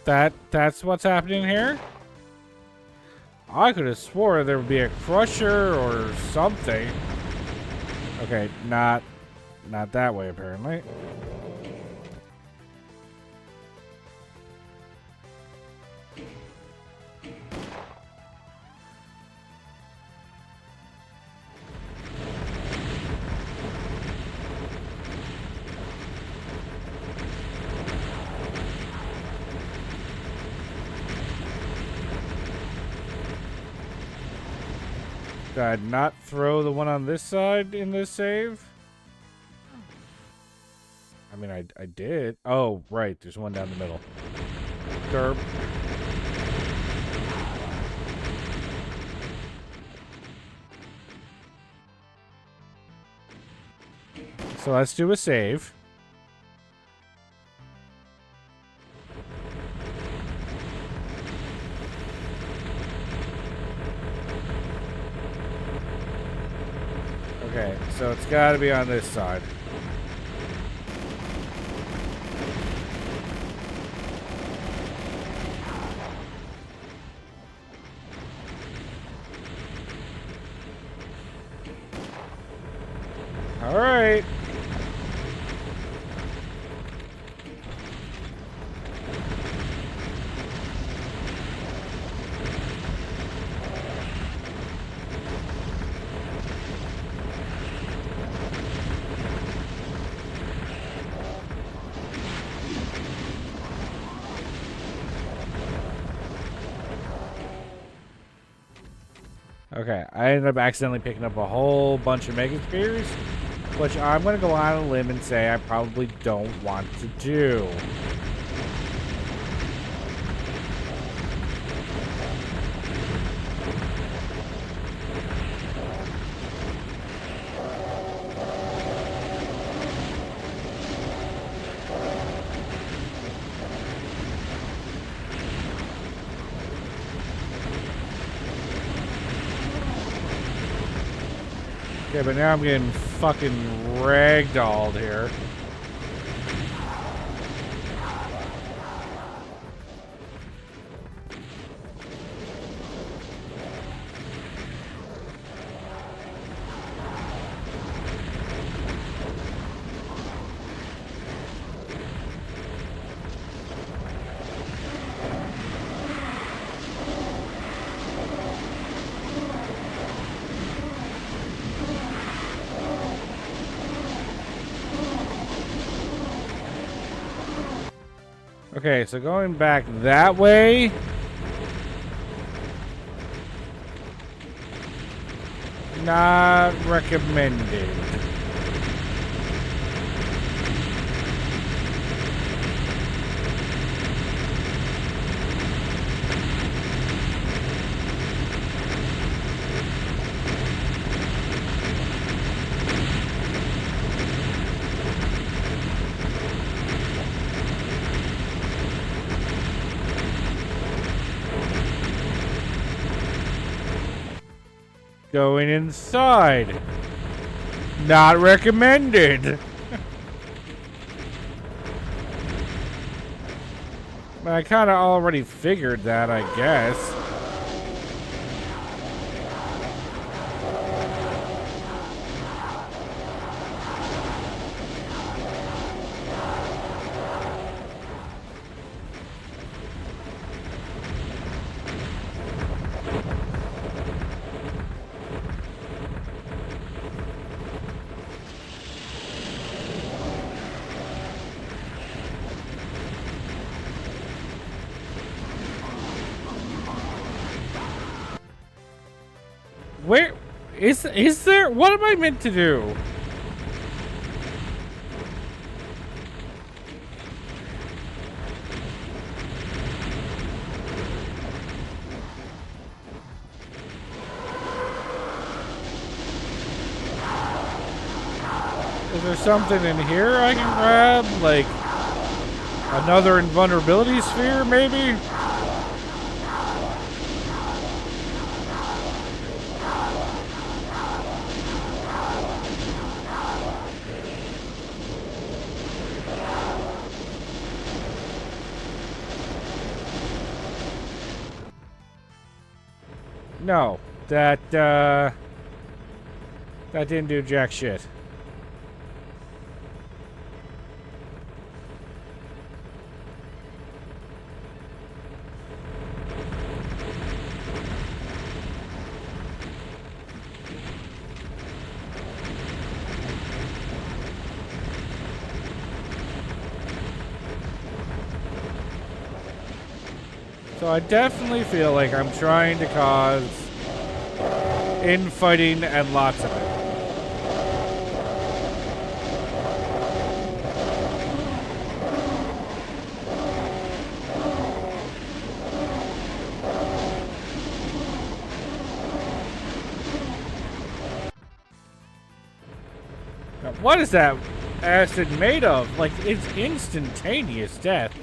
That's what's happening here? I could have swore there would be a crusher or something. Okay, not that way apparently. Did I not throw the one on this side in this save? I mean, I did. Oh, right. There's one down the middle. Derp. So let's do a save. Okay, so it's got to be on this side. All right. Okay, I ended up accidentally picking up a whole bunch of Mega Spears, which I'm going to go on a limb and say I probably don't want to do. Okay, but now I'm getting fucking ragdolled here. Okay, so going back that way. Not recommended. Going inside. Not recommended. I kind of already figured that, I guess. Where is there? What am I meant to do? Is there something in here I can grab? Like another invulnerability sphere, maybe? No, that didn't do jack shit. So I definitely feel like I'm trying to cause infighting, and lots of it. Now, what is that acid made of? Like, it's instantaneous death.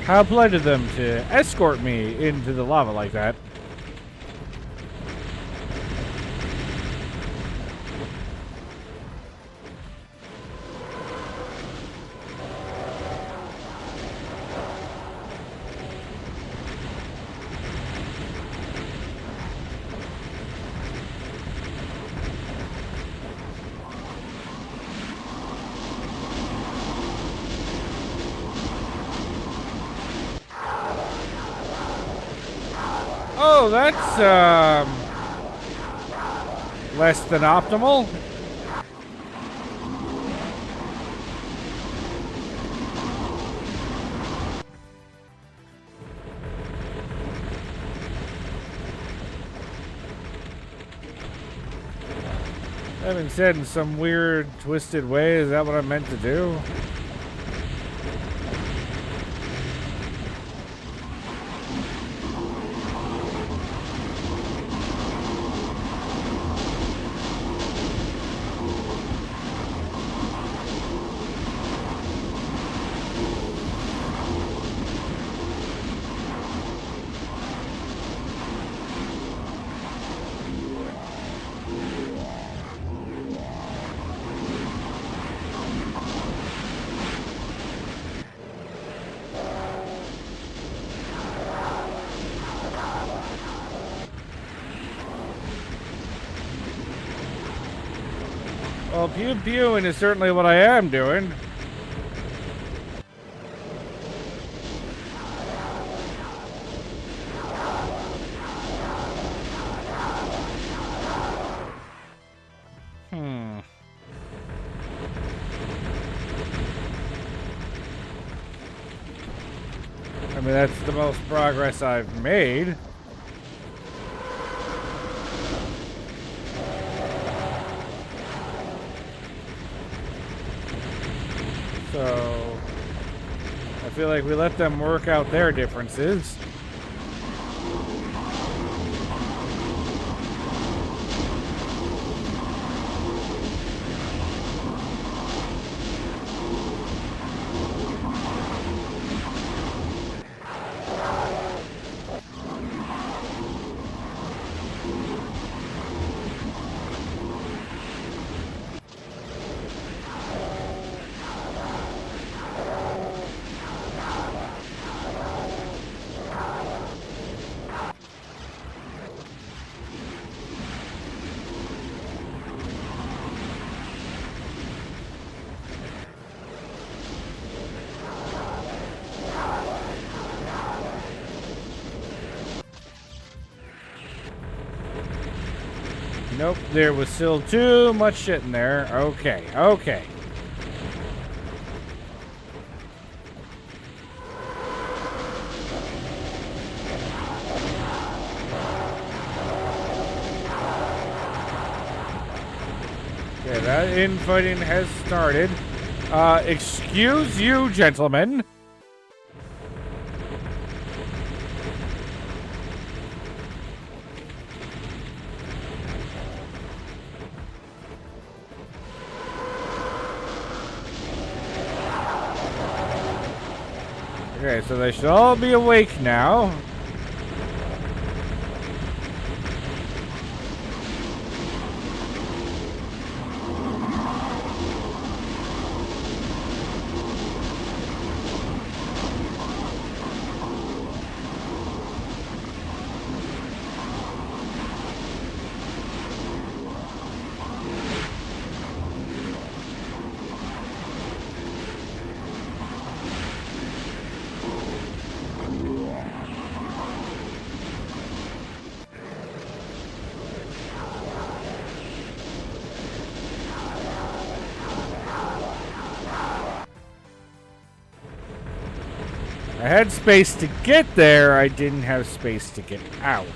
How polite of them to escort me into the lava like that. Oh, that's less than optimal. Having said in some weird, twisted way, is that what I meant to do? Well, pew-pewing is certainly what I am doing. I mean, that's the most progress I've made. So, I feel like we let them work out their differences. Nope, there was still too much shit in there. Okay, okay. Okay, that infighting has started. Excuse you, gentlemen. Okay, so they should all be awake now. I had space to get there, I didn't have space to get out.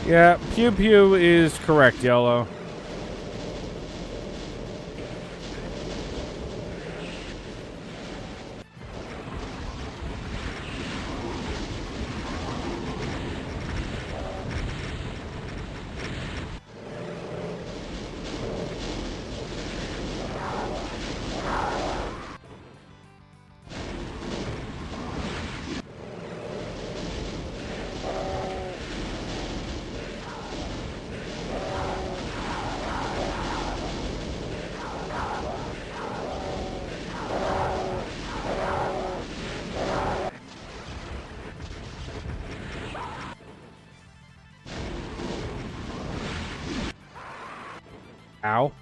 Yeah, pew pew is correct, Yellow. Ow.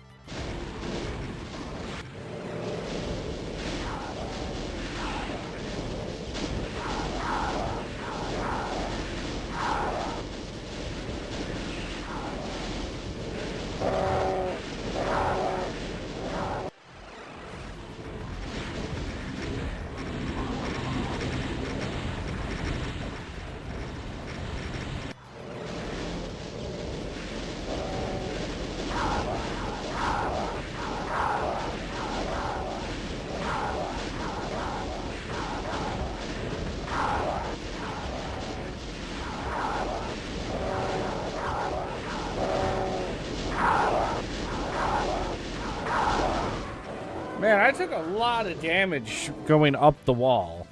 Man, I took a lot of damage going up the wall.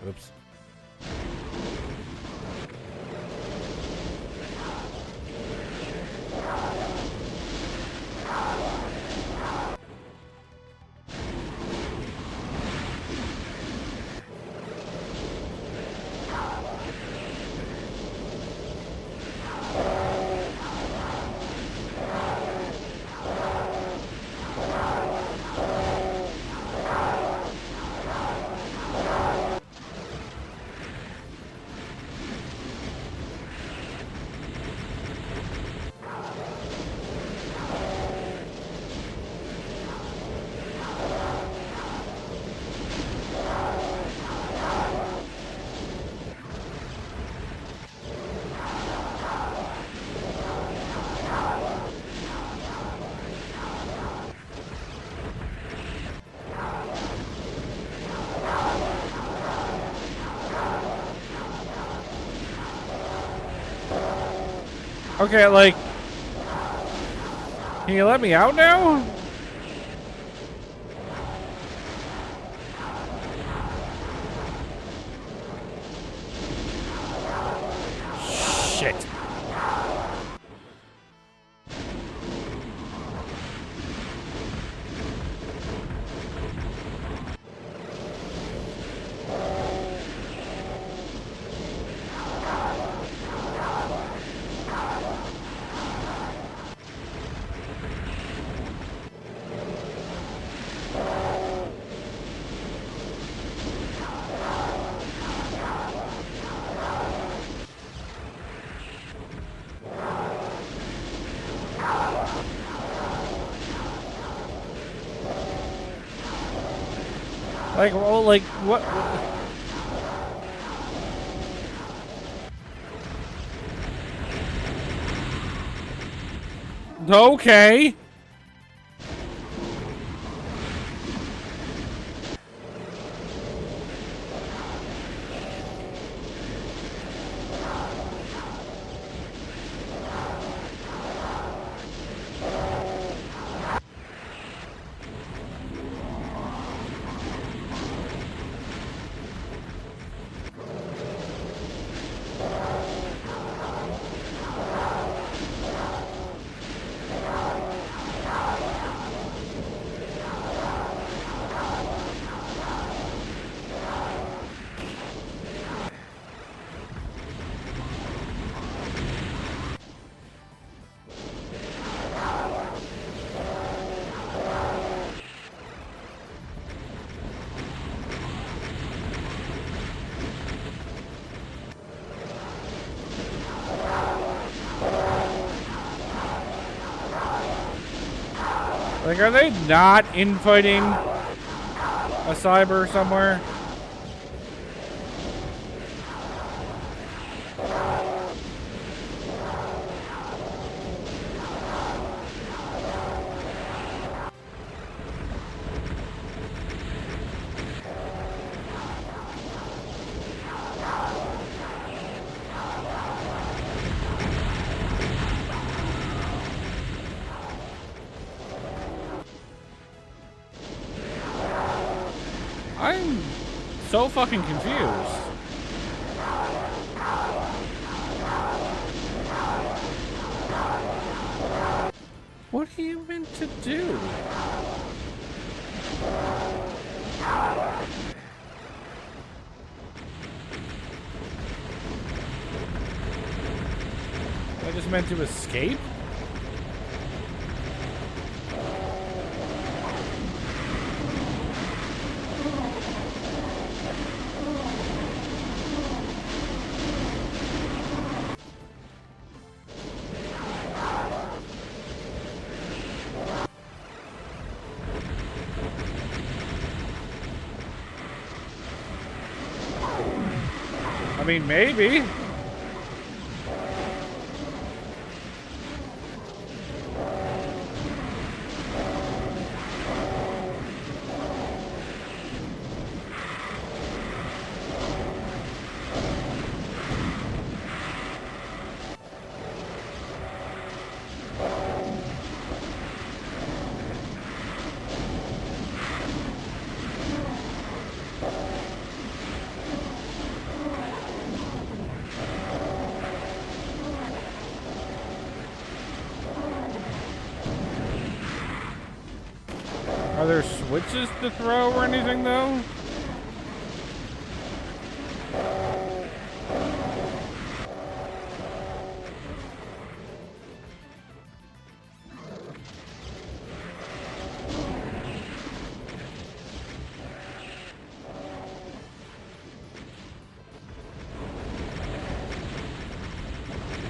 Oops. Okay, like, can you let me out now? Shit. Like, well, like, what? Okay. Like, are they not infighting a cyber somewhere? I'm so fucking confused. What are you meant to do? I just meant to escape? I mean, maybe. Are there switches to throw or anything, though?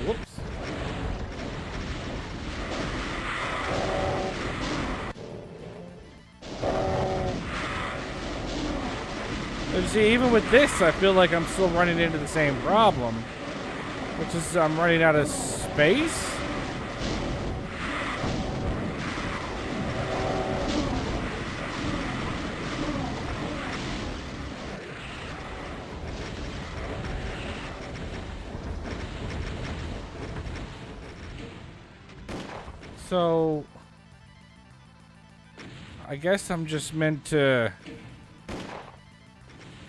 Whoops. And see, even with this, I feel like I'm still running into the same problem, which is I'm running out of space. So, I guess I'm just meant to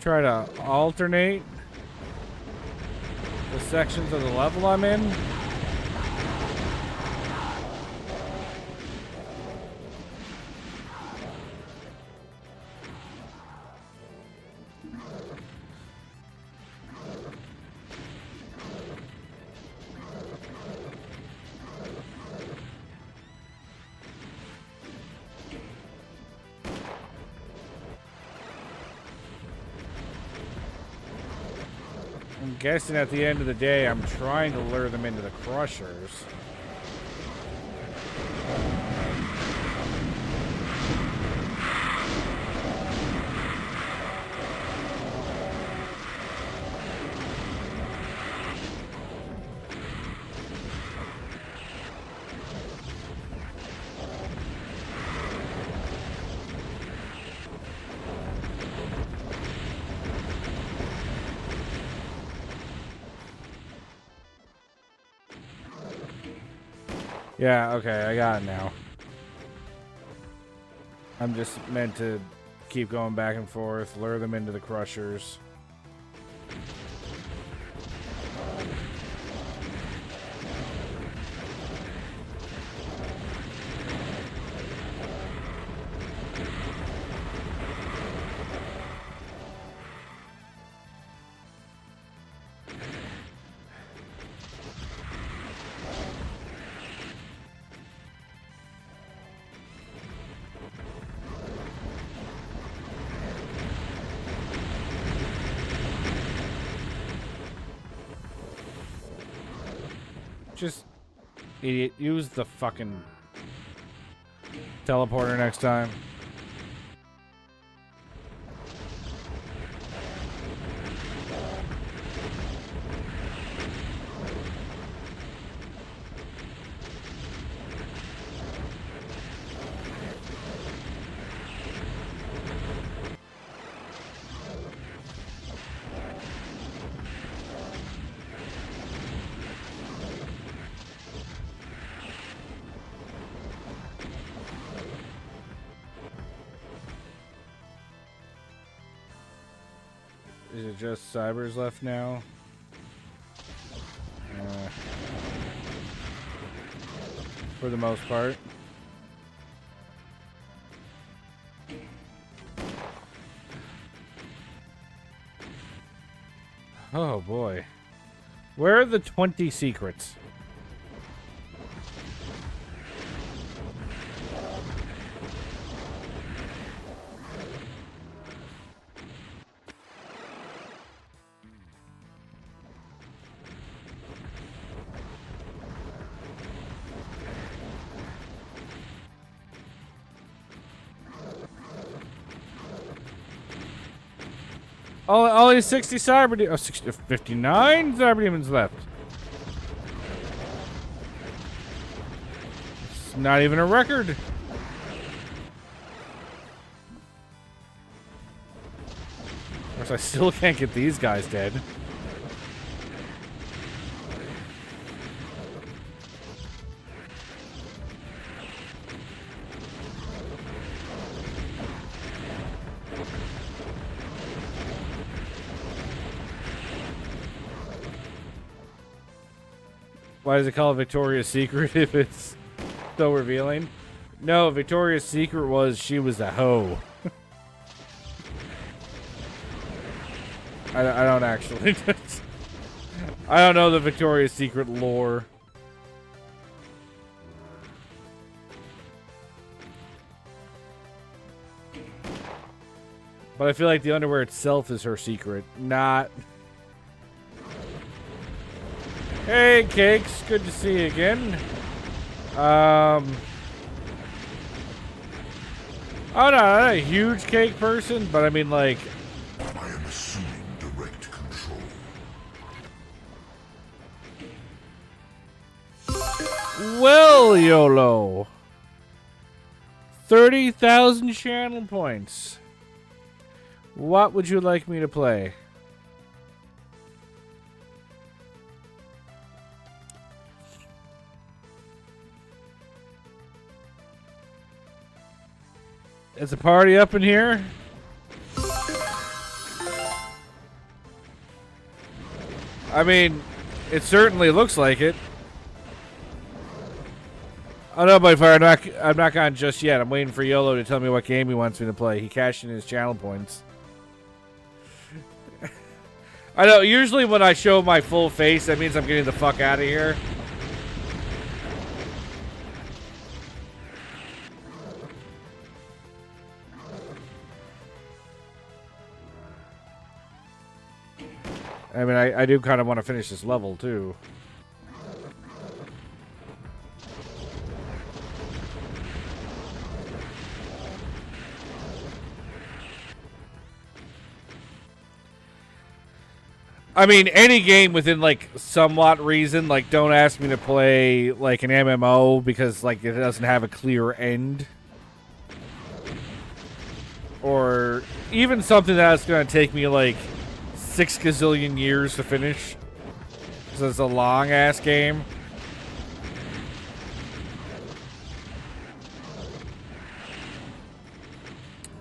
try to alternate the sections of the level I'm in. I'm guessing at the end of the day, I'm trying to lure them into the crushers. Yeah, okay, I got it now. I'm just meant to keep going back and forth, lure them into the crushers. Just, idiot, use the fucking Teleporter next time. Is it just Cybers left now? For the most part. Oh boy. Where are the 20 secrets? Only 60 cyber demons. 59 cyber demons left. It's not even a record. Of course, I still can't get these guys dead. Why does it call it Victoria's Secret if it's so revealing? No, Victoria's Secret was she was a hoe. I don't actually. I don't know the Victoria's Secret lore. But I feel like the underwear itself is her secret, not... Hey, Cakes. Good to see you again. I'm not a huge cake person, but I mean, like... I am assuming direct control. Well, YOLO. 30,000 channel points. What would you like me to play? It's a party up in here. I mean, it certainly looks like it. Oh no, buddy fire, I'm not gone just yet. I'm waiting for YOLO to tell me what game he wants me to play. He cashed in his channel points. I know, usually when I show my full face, that means I'm getting the fuck out of here. I mean, I do kind of want to finish this level, too. I mean, any game within, like, somewhat reason. Like, don't ask me to play, like, an MMO because, like, it doesn't have a clear end. Or even something that's going to take me, like... 6 gazillion years to finish. So it's a long ass game.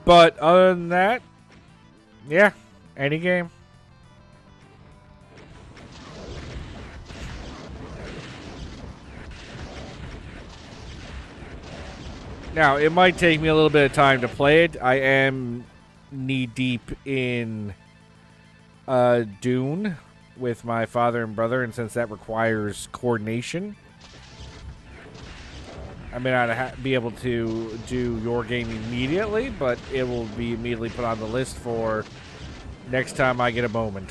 But other than that, yeah, any game. Now, it might take me a little bit of time to play it. I am knee deep in Dune with my father and brother, and since that requires coordination, I may not be able to do your game immediately, but it will be immediately put on the list for next time I get a moment.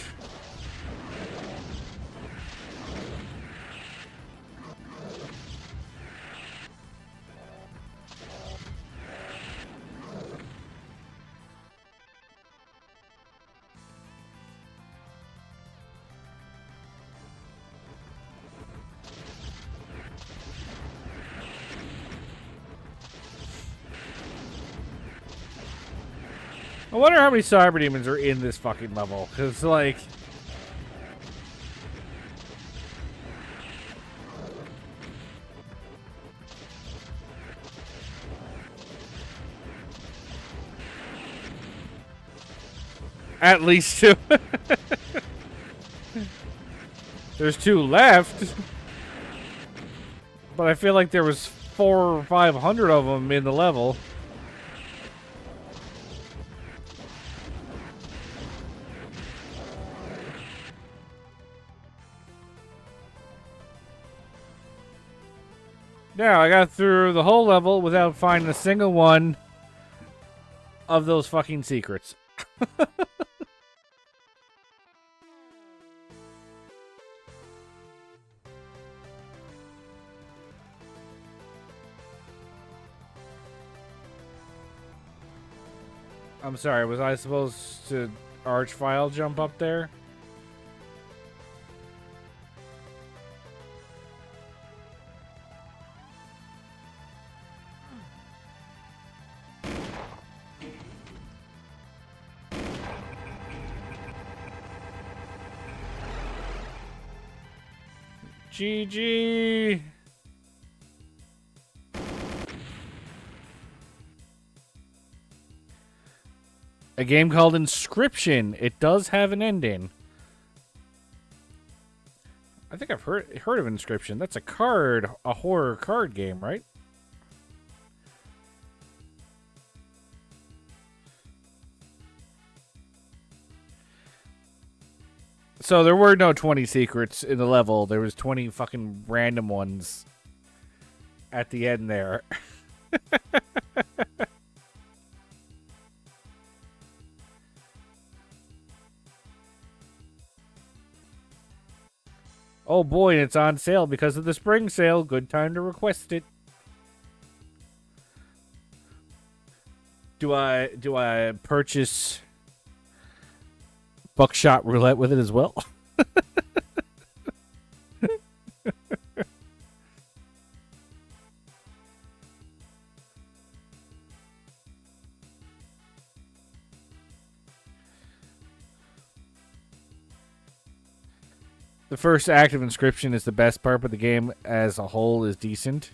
I wonder how many cyber demons are in this fucking level. Because, like... At least 2. There's 2 left. But I feel like there was 400 or 500 of them in the level. Yeah, I got through the whole level without finding a single one of those fucking secrets. I'm sorry, was I supposed to arch-file jump up there? GG! A game called Inscription. It does have an ending. I think I've heard of Inscription. That's a horror card game, right? So there were no 20 secrets in the level. There was 20 fucking random ones at the end there. Oh boy, and it's on sale because of the spring sale. Good time to request it. Do I purchase Buckshot Roulette with it as well? The first act of Inscription is the best part, but the game as a whole is decent.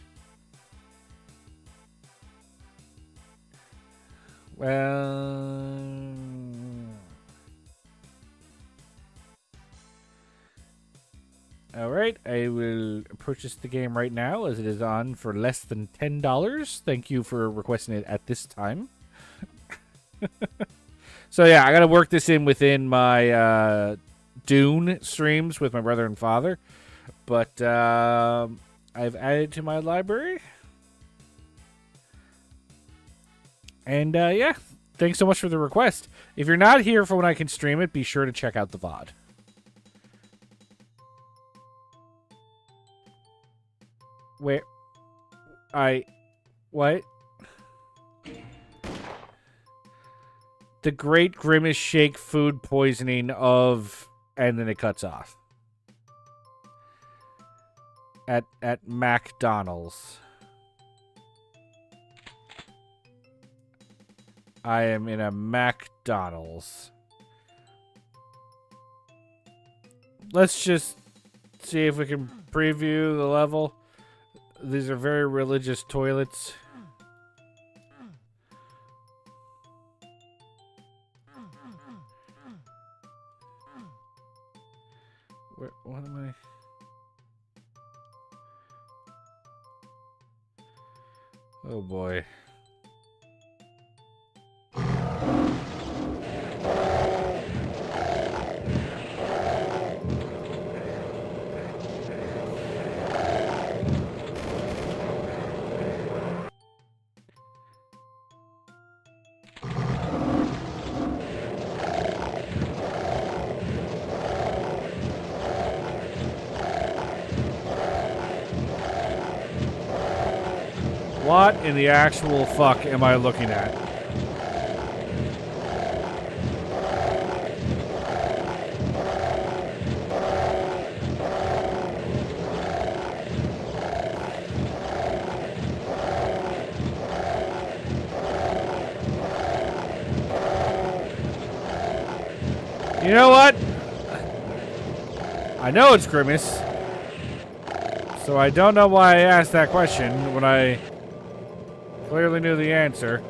Well... Alright, I will purchase the game right now as it is on for less than $10. Thank you for requesting it at this time. So yeah, I gotta work this in within my Dune streams with my brother and father. But I've added to my library. And yeah, thanks so much for the request. If you're not here for when I can stream it, be sure to check out the VOD. Where? What? The Great Grimace Shake food poisoning of... And then it cuts off. At McDonald's. I am in a McDonald's. Let's just see if we can preview the level. These are very religious toilets. What am I? Oh boy. What in the actual fuck am I looking at? You know what? I know it's Grimace. So I don't know why I asked that question when I clearly knew the answer.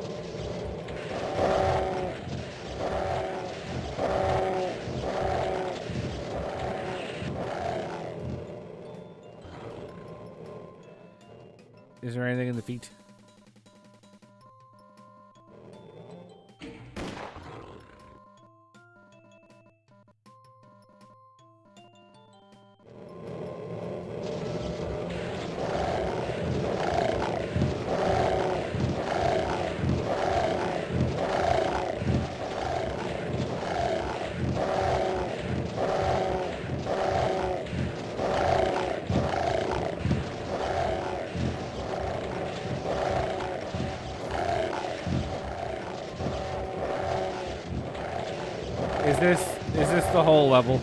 Is there anything in the feet? Is this the whole level?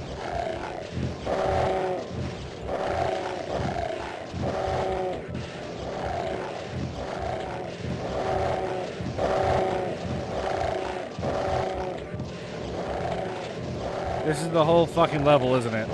This is the whole fucking level, isn't it?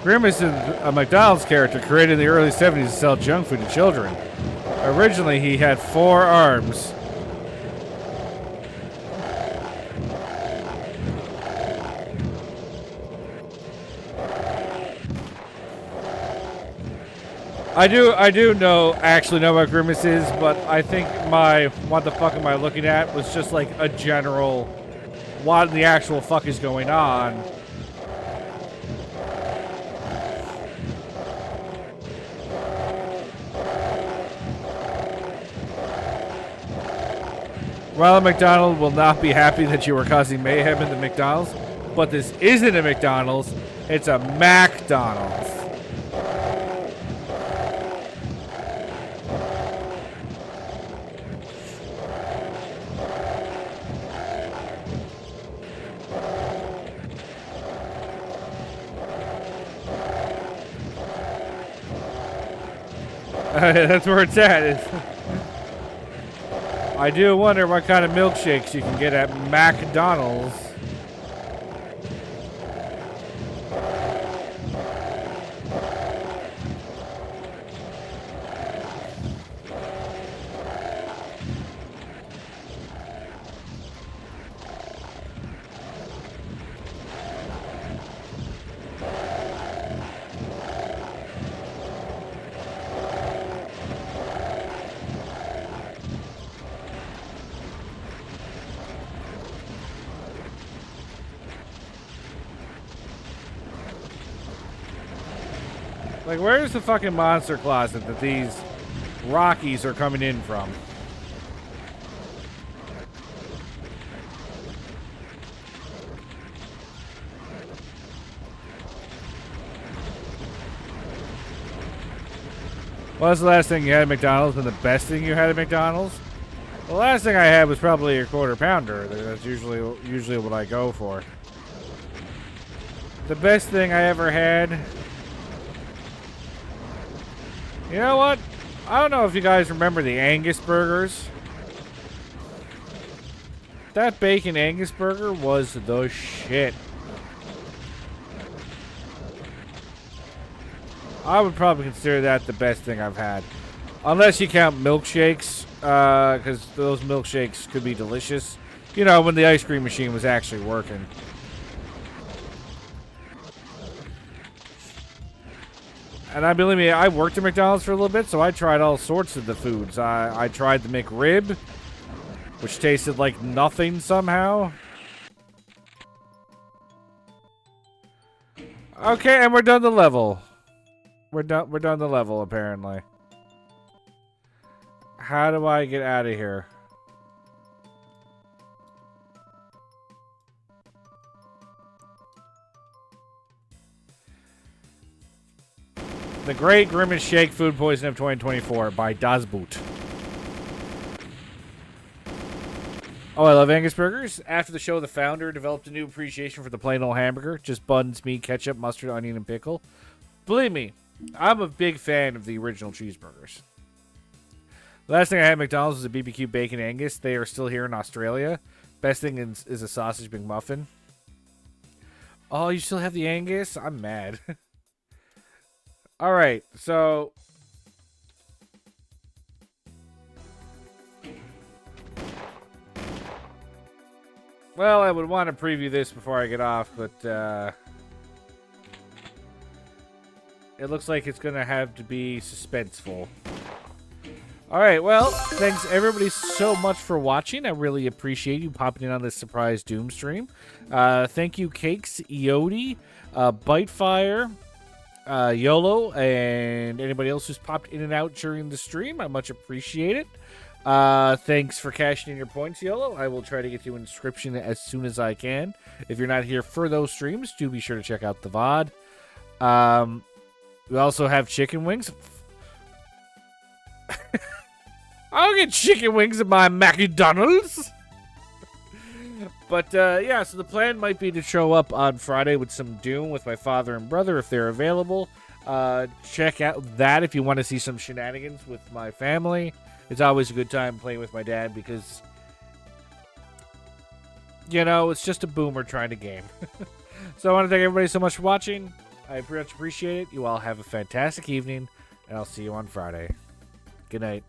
Grimace is a McDonald's character created in the early 70s to sell junk food to children. Originally, he had 4 arms. I do actually know what Grimace is, but I think my what the fuck am I looking at was just like a general what the actual fuck is going on. Ronald McDonald will not be happy that you are causing mayhem in the McDonald's, but this isn't a McDonald's, it's a MacDonald's. That's where it's at. I do wonder what kind of milkshakes you can get at McDonald's. Like, where's the fucking monster closet that these Rockies are coming in from? What's the last thing you had at McDonald's and the best thing you had at McDonald's? The last thing I had was probably a quarter pounder. That's usually what I go for. The best thing I ever had... You know what? I don't know if you guys remember the Angus burgers. That bacon Angus burger was the shit. I would probably consider that the best thing I've had. Unless you count milkshakes, because those milkshakes could be delicious. You know, when the ice cream machine was actually working. And I believe me, I worked at McDonald's for a little bit, so I tried all sorts of the foods. I tried the McRib, which tasted like nothing somehow. Okay, and we're done the level. We're done the level, apparently. How do I get out of here? The Great Grimace Shake Food Poison of 2024 by Das Boot. Oh, I love Angus burgers. After the show, the founder developed a new appreciation for the plain old hamburger. Just buns, meat, ketchup, mustard, onion, and pickle. Believe me, I'm a big fan of the original cheeseburgers. The last thing I had at McDonald's was a BBQ Bacon Angus. They are still here in Australia. Best thing is a sausage McMuffin. Oh, you still have the Angus? I'm mad. All right, so... Well, I would want to preview this before I get off, but it looks like it's going to have to be suspenseful. All right, well, thanks everybody so much for watching. I really appreciate you popping in on this surprise Doom stream. Thank you, Cakes, Iodi, Bitefire, YOLO, and anybody else who's popped in and out during the stream. I much appreciate it. Thanks for cashing in your points, YOLO. I will try to get you an inscription as soon as I can. If you're not here for those streams, do be sure to check out the VOD. We also have chicken wings. I'll get chicken wings at my McDonald's. But, yeah, so the plan might be to show up on Friday with some Doom with my father and brother if they're available. Check out that if you want to see some shenanigans with my family. It's always a good time playing with my dad because, you know, it's just a boomer trying to game. So I want to thank everybody so much for watching. I pretty much appreciate it. You all have a fantastic evening, and I'll see you on Friday. Good night.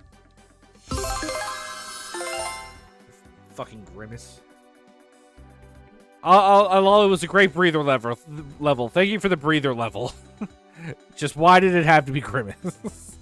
Fucking Grimace. It was a great breather level. Thank you for the breather level. Just why did it have to be Grimace?